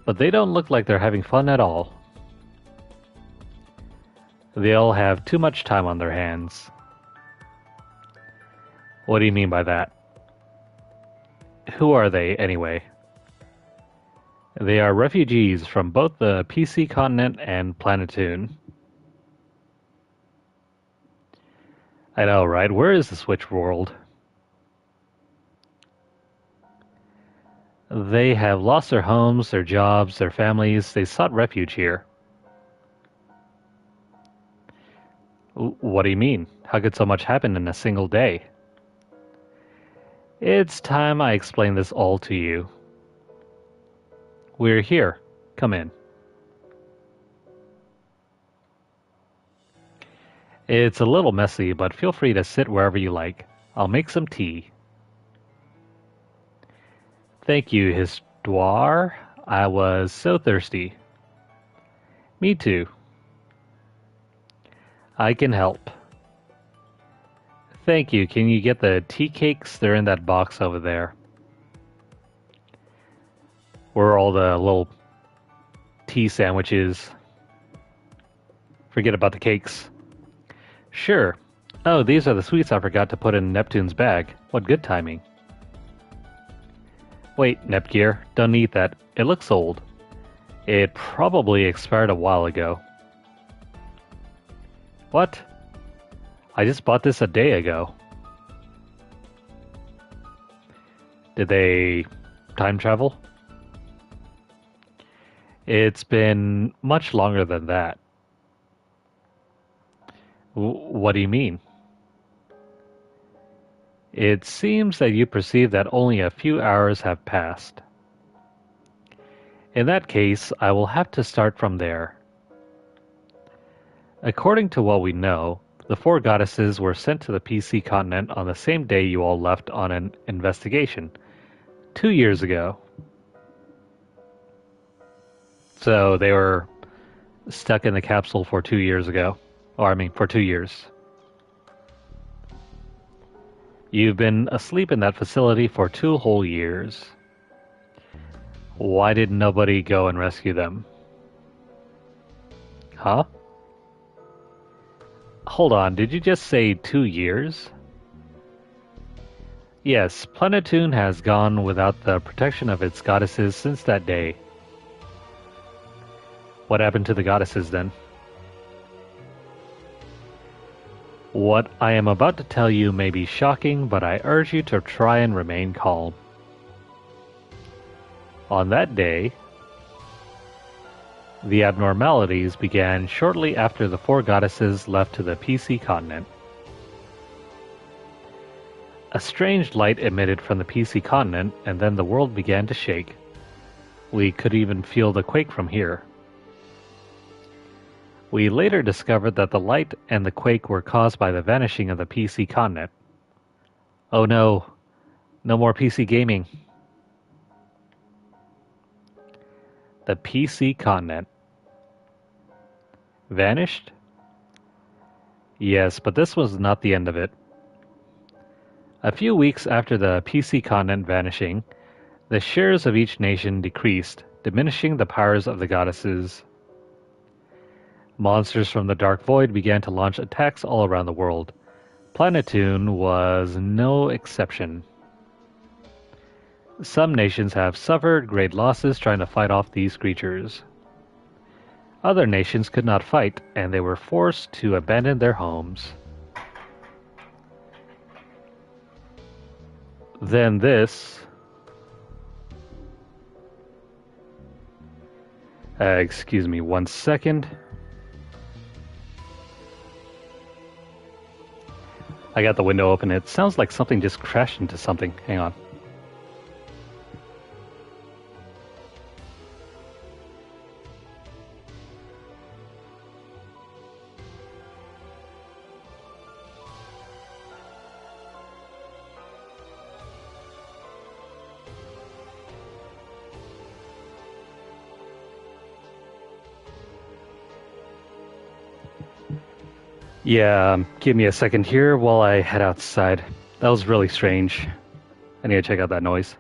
But they don't look like they're having fun at all. They all have too much time on their hands. What do you mean by that? Who are they, anyway? They are refugees from both the PC continent and Planetoon. I know, right? Where is the Switch world? They have lost their homes, their jobs, their families. They sought refuge here. What do you mean? How could so much happen in a single day? It's time I explain this all to you. We're here. Come in. It's a little messy, but feel free to sit wherever you like. I'll make some tea. Thank you, Histoire. I was so thirsty. Me too. I can help. Thank you. Can you get the tea cakes? They're in that box over there. Where are all the little tea sandwiches? Forget about the cakes. Sure. Oh, these are the sweets I forgot to put in Neptune's bag. What good timing. Wait, Nepgear, don't eat that. It looks old. It probably expired a while ago. What? I just bought this a day ago. Did they time travel? It's been much longer than that. What do you mean? It seems that you perceive that only a few hours have passed. In that case, I will have to start from there. According to what we know, the four goddesses were sent to the PC continent on the same day you all left on an investigation, 2 years ago. So they were stuck in the capsule for 2 years ago. For 2 years. You've been asleep in that facility for 2 whole years. Why did nobody go and rescue them? Huh? Hold on, did you just say 2 years? Yes, Planetoon has gone without the protection of its goddesses since that day. What happened to the goddesses then? What I am about to tell you may be shocking, but I urge you to try and remain calm. On that day, the abnormalities began shortly after the four goddesses left to the PC continent. A strange light emitted from the PC continent, and then the world began to shake. We could even feel the quake from here. We later discovered that the light and the quake were caused by the vanishing of the PC continent. Oh no, no more PC gaming. The PC continent. Vanished? Yes, but this was not the end of it. A few weeks after the PC continent vanishing, the shares of each nation decreased, diminishing the powers of the goddesses. Monsters from the Dark Void began to launch attacks all around the world. Planetoon was no exception. Some nations have suffered great losses trying to fight off these creatures. Other nations could not fight, and they were forced to abandon their homes. Then this... excuse me 1 second. I got the window open. It sounds like something just crashed into something. Hang on. Yeah, give me a second here while I head outside. That was really strange. I need to check out that noise.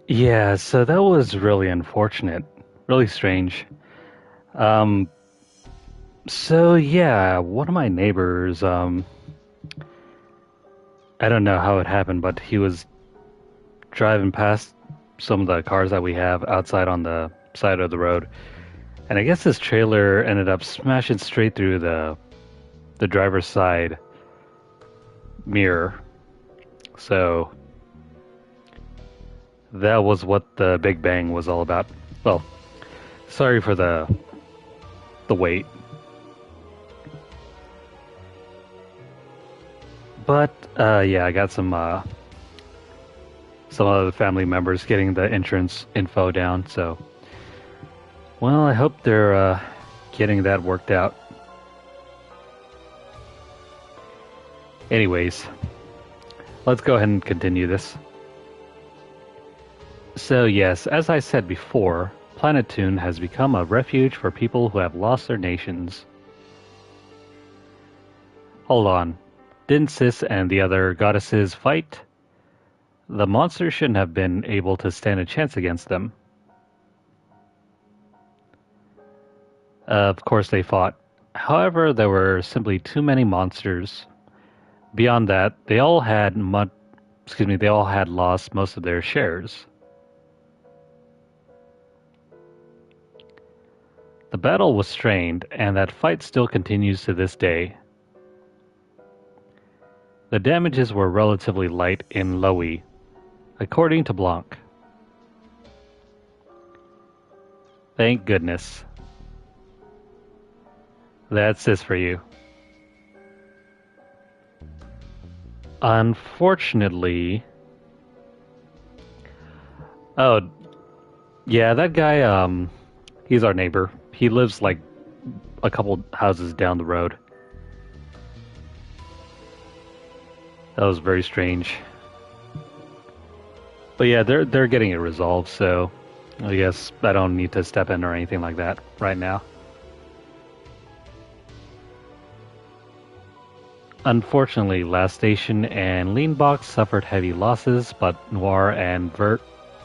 Yeah, so that was really unfortunate. Really strange. Um, so yeah, one of my neighbors, I don't know how it happened, but he was driving past some of the cars that we have outside on the side of the road. And I guess this trailer ended up smashing straight through the driver's side mirror. So that was what the Big Bang was all about. Well, sorry for the wait. But yeah, I got some other family members getting the entrance info down, so well, I hope they're getting that worked out. Anyways, let's go ahead and continue this. So yes, as I said before, Planetoon has become a refuge for people who have lost their nations. Hold on. Didn't Sis and the other goddesses fight? The monsters shouldn't have been able to stand a chance against them. Of course they fought. However, there were simply too many monsters. Beyond that, they all had lost most of their shares. The battle was strained, and that fight still continues to this day. The damages were relatively light in Lowy, according to Blanc. Thank goodness. That's this for you. Unfortunately... Oh, yeah, that guy, he's our neighbor. He lives, like, a couple houses down the road. That was very strange. But yeah, they're getting it resolved, so I guess I don't need to step in or anything like that right now. Unfortunately, Last Station and Leanbox suffered heavy losses, but Noir and Vert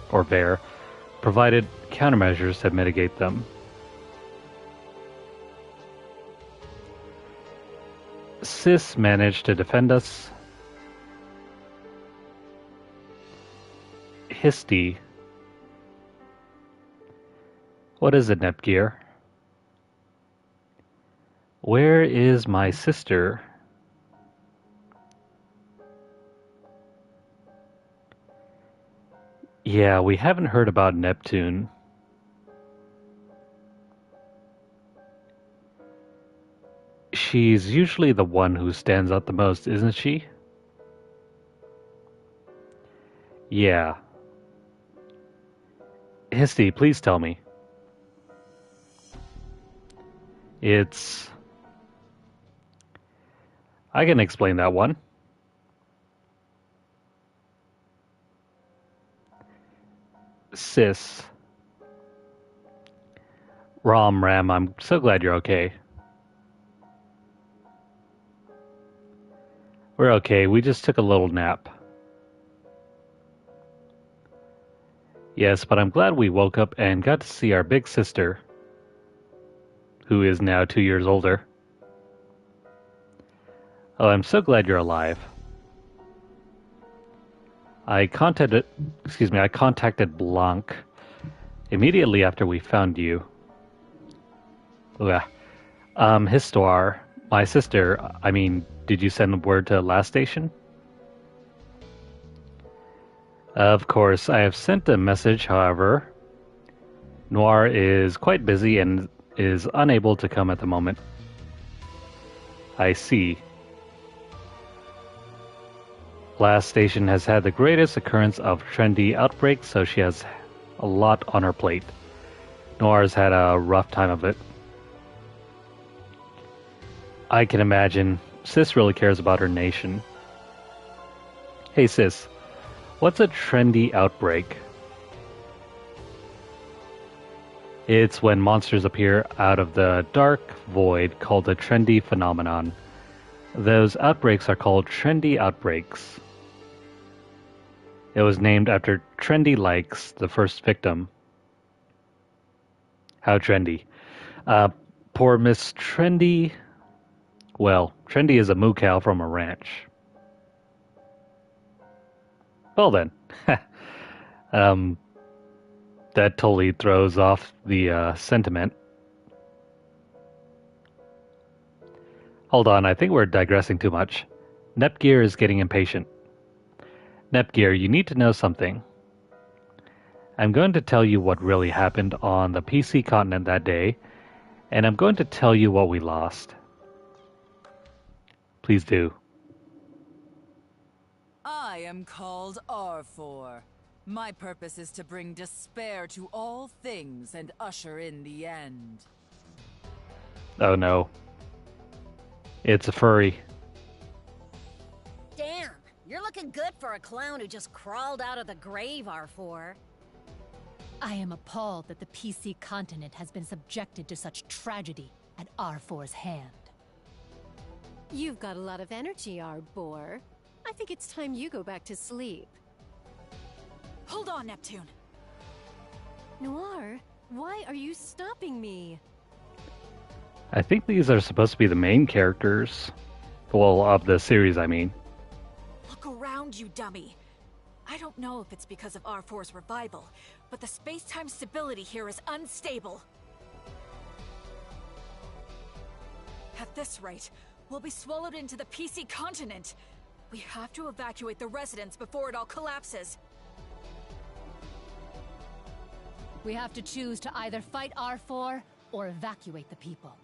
provided countermeasures to mitigate them. Sis managed to defend us. Histy. What is it, Nepgear? Where is my sister? Yeah, we haven't heard about Neptune. She's usually the one who stands out the most, isn't she? Yeah. Histy, please tell me. It's... I can explain that one. Sis. Ram, I'm so glad you're okay. We're okay, we just took a little nap. Yes, but I'm glad we woke up and got to see our big sister, who is now 2 years older. Oh, I'm so glad you're alive. I contacted Blanc immediately after we found you. Histoire, my sister, did you send word to Last Station? Of course, I have sent a message, however. Noir is quite busy and is unable to come at the moment. I see. Last Station has had the greatest occurrence of trendy outbreaks, so she has a lot on her plate. Noir's had a rough time of it. I can imagine. Sis really cares about her nation. Hey Sis, what's a trendy outbreak? It's when monsters appear out of the dark void called a trendy phenomenon. Those outbreaks are called trendy outbreaks. It was named after Trendy Likes, the first victim. How trendy. Poor Miss Trendy. Well, Trendy is a moo cow from a ranch. Well then. That totally throws off the sentiment. Hold on, I think we're digressing too much. Nepgear is getting impatient. Nepgear, you need to know something. I'm going to tell you what really happened on the PC continent that day, and I'm going to tell you what we lost. Please do. I am called R4. My purpose is to bring despair to all things and usher in the end. Oh no. It's a furry. Damn, you're looking good for a clown who just crawled out of the grave, R4. I am appalled that the PC continent has been subjected to such tragedy at R4's hand. You've got a lot of energy, Arbor. I think it's time you go back to sleep. Hold on, Neptune. Noir, why are you stopping me? I think these are supposed to be the main characters. Well, of the series, I mean. Look around you, dummy. I don't know if it's because of R4's revival, but the space-time stability here is unstable. At this rate, we'll be swallowed into the PC continent. We have to evacuate the residents before it all collapses. We have to choose to either fight R4 or evacuate the people.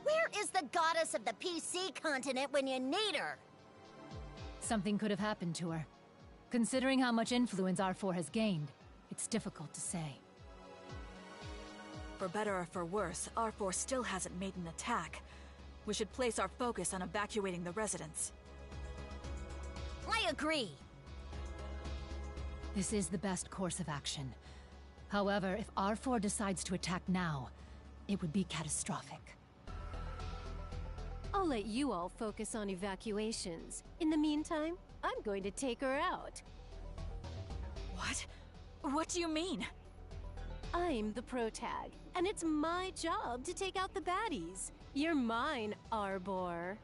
Where is the goddess of the PC continent when you need her? Something could have happened to her. Considering how much influence R4 has gained, it's difficult to say. For better or for worse, R4 still hasn't made an attack. We should place our focus on evacuating the residents. I agree. This is the best course of action. However, if R4 decides to attack now, it would be catastrophic. I'll let you all focus on evacuations. In the meantime, I'm going to take her out. What? What do you mean? I'm the protag, and it's my job to take out the baddies. You're mine, Arbor.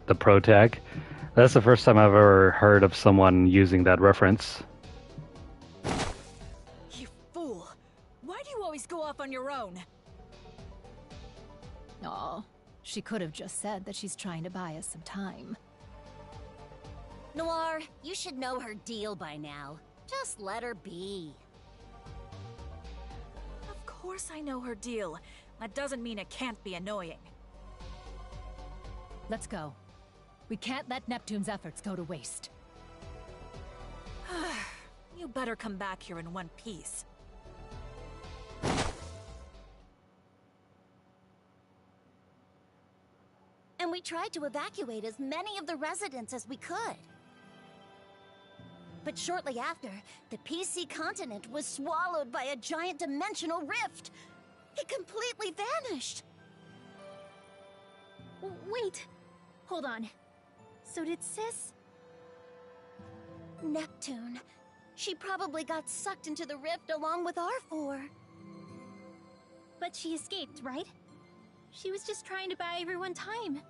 The protag? That's the first time I've ever heard of someone using that reference. You fool! Why do you always go off on your own? Aw, she could have just said that she's trying to buy us some time. Noir, you should know her deal by now. Just let her be. Of course I know her deal. That doesn't mean it can't be annoying. Let's go. We can't let Neptune's efforts go to waste. You better come back here in one piece. And we tried to evacuate as many of the residents as we could. But shortly after, the PC continent was swallowed by a giant dimensional rift. It completely vanished. Wait. Hold on. So did Sis? Neptune. She probably got sucked into the rift along with R4. But she escaped, right? She was just trying to buy everyone time.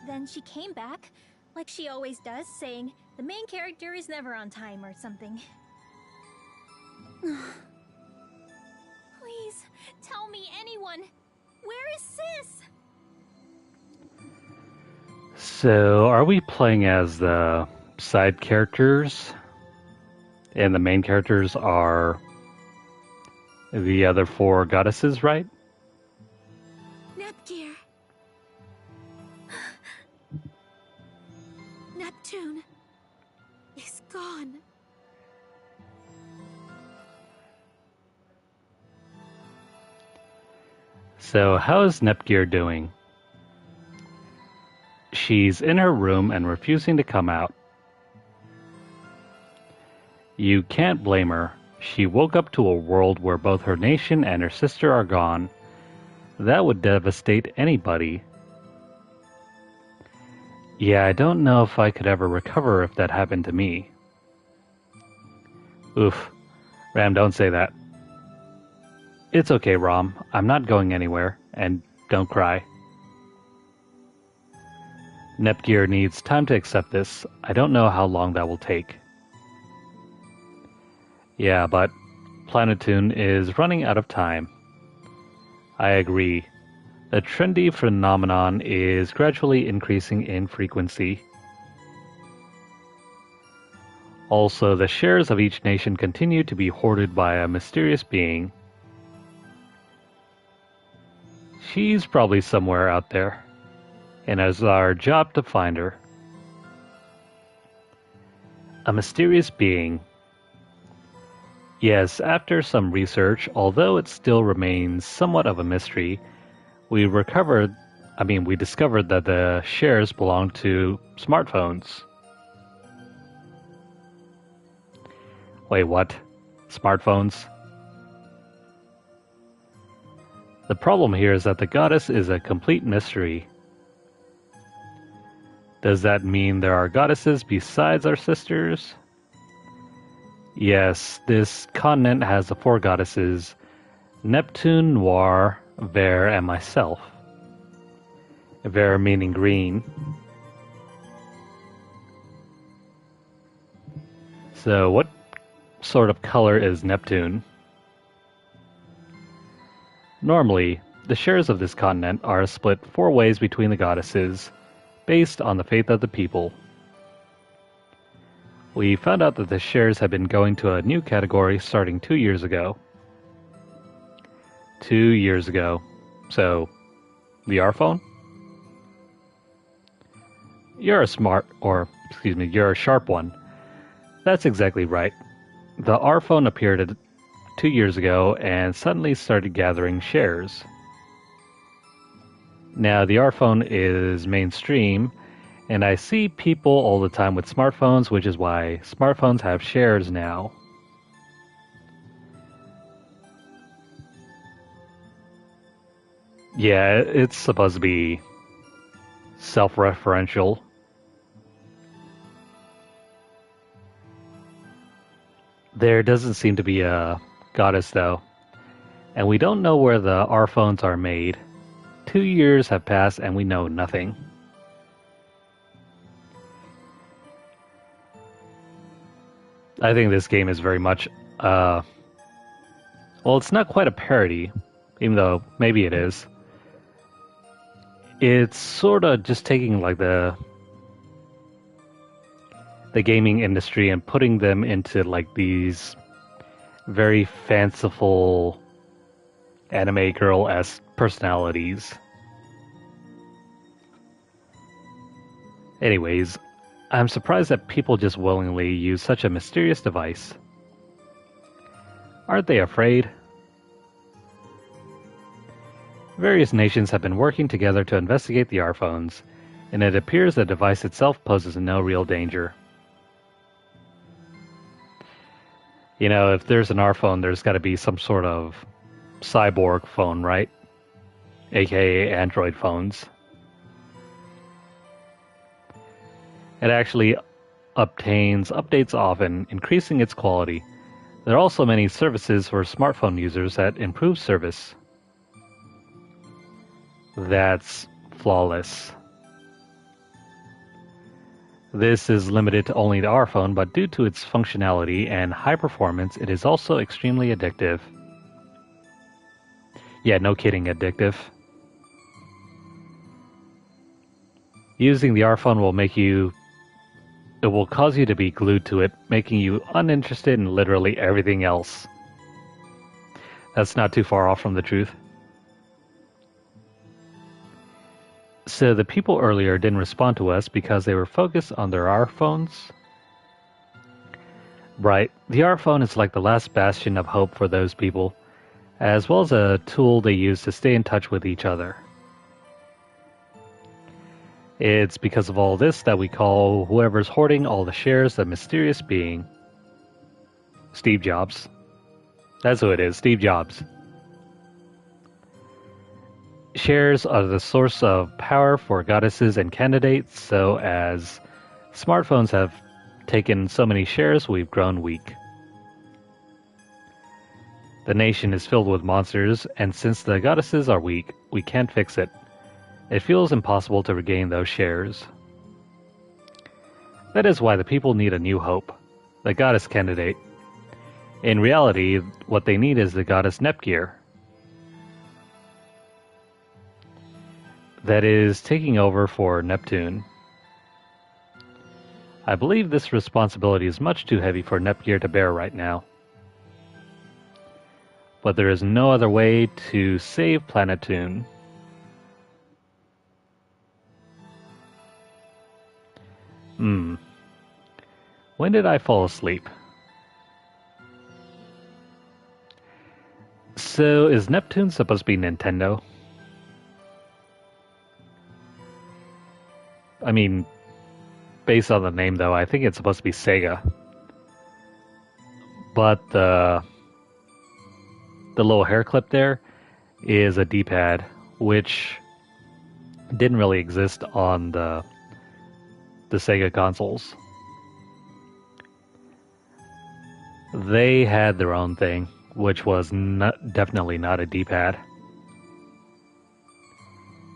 Then she came back, like she always does, saying the main character is never on time or something. Please, tell me, anyone. Where is Sis? So, are we playing as the side characters? And the main characters are the other four goddesses, right? Nepgear. Neptune is gone. So, how is Nepgear doing? She's in her room and refusing to come out. You can't blame her. She woke up to a world where both her nation and her sister are gone. That would devastate anybody. Yeah, I don't know if I could ever recover if that happened to me. Oof. Ram, don't say that. It's okay, Rom. I'm not going anywhere, and don't cry. Nepgear needs time to accept this. I don't know how long that will take. Yeah, but Planetoon is running out of time. I agree. The trendy phenomenon is gradually increasing in frequency. Also, the shares of each nation continue to be hoarded by a mysterious being. She's probably somewhere out there, and it's our job to find her. A mysterious being. Yes, after some research, although it still remains somewhat of a mystery, we discovered that the shares belong to smartphones. Wait, what? Smartphones? The problem here is that the goddess is a complete mystery. Does that mean there are goddesses besides our sisters? Yes, this continent has the 4 goddesses, Neptune, Noir, Vert, and myself. Vert meaning green. So what sort of color is Neptune? Normally, the shares of this continent are split 4 ways between the goddesses, based on the faith of the people. We found out that the shares have been going to a new category starting 2 years ago. 2 years ago. So, the R-phone? You're a sharp one. That's exactly right. The R-phone appeared 2 years ago and suddenly started gathering shares. Now, the R-phone is mainstream, and I see people all the time with smartphones, which is why smartphones have shares now. Yeah, it's supposed to be self-referential. There doesn't seem to be a goddess, though. And we don't know where the R-phones are made. 2 years have passed and we know nothing. I think this game is very much, well, it's not quite a parody, even though maybe it is. It's sort of just taking like the gaming industry and putting them into like these very fanciful anime girl-esque personalities. Anyways, I'm surprised that people just willingly use such a mysterious device. Aren't they afraid? Various nations have been working together to investigate the R-phones, and it appears the device itself poses no real danger. You know, if there's an R-phone, there's got to be some sort of cyborg phone, right? AKA Android phones. It actually obtains updates often, increasing its quality. There are also many services for smartphone users that improve service. That's flawless. This is limited to only the R-phone, but due to its functionality and high performance, it is also extremely addictive. Yeah, no kidding, addictive. Using the R-phone will cause you to be glued to it, making you uninterested in literally everything else. That's not too far off from the truth. So the people earlier didn't respond to us because they were focused on their R-phones? Right, the R-phone is like the last bastion of hope for those people, as well as a tool they use to stay in touch with each other. It's because of all this that we call whoever's hoarding all the shares a mysterious being. Steve Jobs. That's who it is, Steve Jobs. Shares are the source of power for goddesses and candidates, so as smartphones have taken so many shares, we've grown weak. The nation is filled with monsters, and since the goddesses are weak, we can't fix it. It feels impossible to regain those shares. That is why the people need a new hope, the goddess candidate. In reality, what they need is the goddess Nepgear. That is taking over for Neptune. I believe this responsibility is much too heavy for Nepgear to bear right now. But there is no other way to save Planetoon. When did I fall asleep? So, is Neptune supposed to be Nintendo? I mean, based on the name though, I think it's supposed to be Sega. But the little hair clip there is a D-pad, which didn't really exist on the Sega consoles. They had their own thing, which was definitely not a D-pad.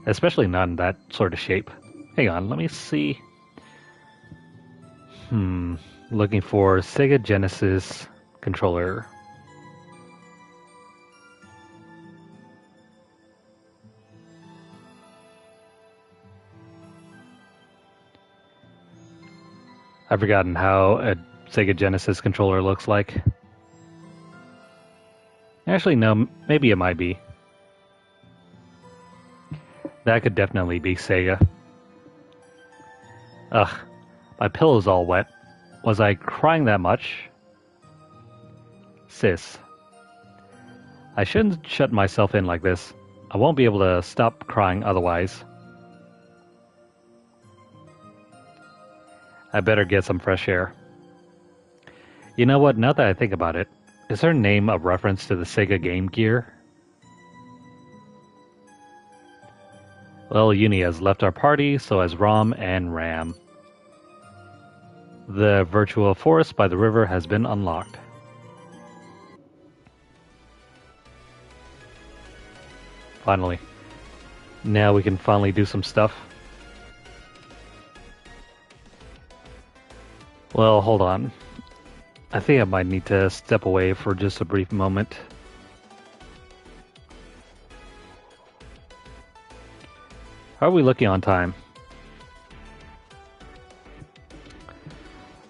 Especially not in that sort of shape. Hang on, let me see. Looking for Sega Genesis controller. I've forgotten how a Sega Genesis controller looks like. Actually, no, maybe it might be. That could definitely be Sega. Ugh, my pillow's all wet. Was I crying that much? Sis. I shouldn't shut myself in like this. I won't be able to stop crying otherwise. I better get some fresh air. You know what, now that I think about it, is her name a reference to the Sega Game Gear? Well, Uni has left our party, so has Rom and Ram. The virtual forest by the river has been unlocked. Finally. Now we can finally do some stuff. Well, hold on. I think I might need to step away for just a brief moment. How are we looking on time?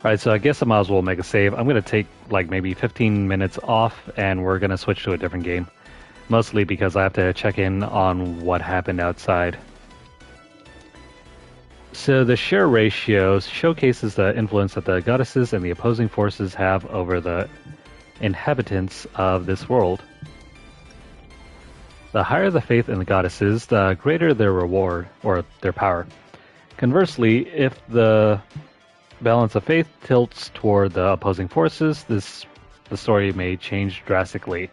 Alright, so I guess I might as well make a save. I'm going to take like maybe 15 minutes off and we're going to switch to a different game. Mostly because I have to check in on what happened outside. So the share ratio showcases the influence that the goddesses and the opposing forces have over the inhabitants of this world. The higher the faith in the goddesses, the greater their reward, or their power. Conversely, if the balance of faith tilts toward the opposing forces, the story may change drastically.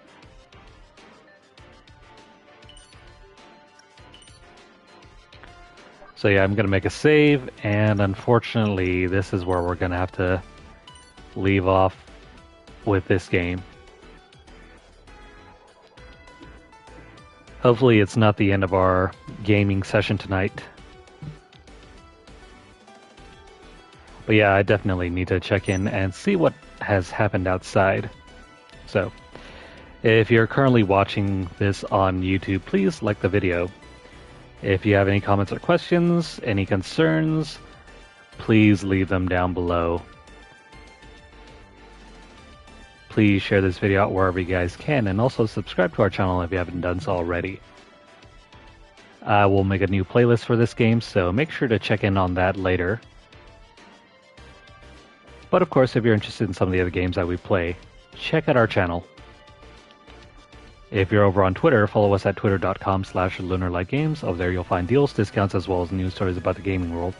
So yeah, I'm going to make a save, and unfortunately, this is where we're going to have to leave off with this game. Hopefully it's not the end of our gaming session tonight. But yeah, I definitely need to check in and see what has happened outside. So, if you're currently watching this on YouTube, please like the video. If you have any comments or questions, any concerns, please leave them down below. Please share this video out wherever you guys can, and also subscribe to our channel if you haven't done so already. I will make a new playlist for this game, so make sure to check in on that later. But of course, if you're interested in some of the other games that we play, check out our channel. If you're over on Twitter, follow us at twitter.com/LunarlightGames. Over there you'll find deals, discounts, as well as news stories about the gaming world,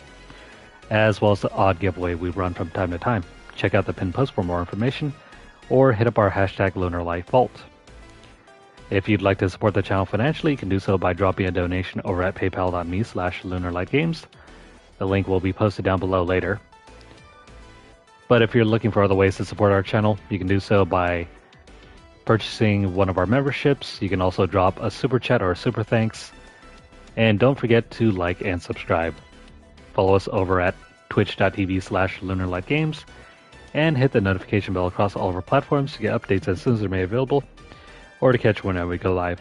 as well as the odd giveaway we run from time to time. Check out the pinned post for more information, or hit up our hashtag LunarlightVault. If you'd like to support the channel financially, you can do so by dropping a donation over at paypal.me/LunarlightGames. The link will be posted down below later. But if you're looking for other ways to support our channel, you can do so by purchasing one of our memberships. You can also drop a super chat or a super thanks. And don't forget to like and subscribe. Follow us over at twitch.tv/LunarlightGames and hit the notification bell across all of our platforms to get updates as soon as they're made available, or to catch whenever we go live.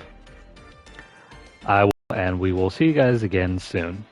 And we will see you guys again soon.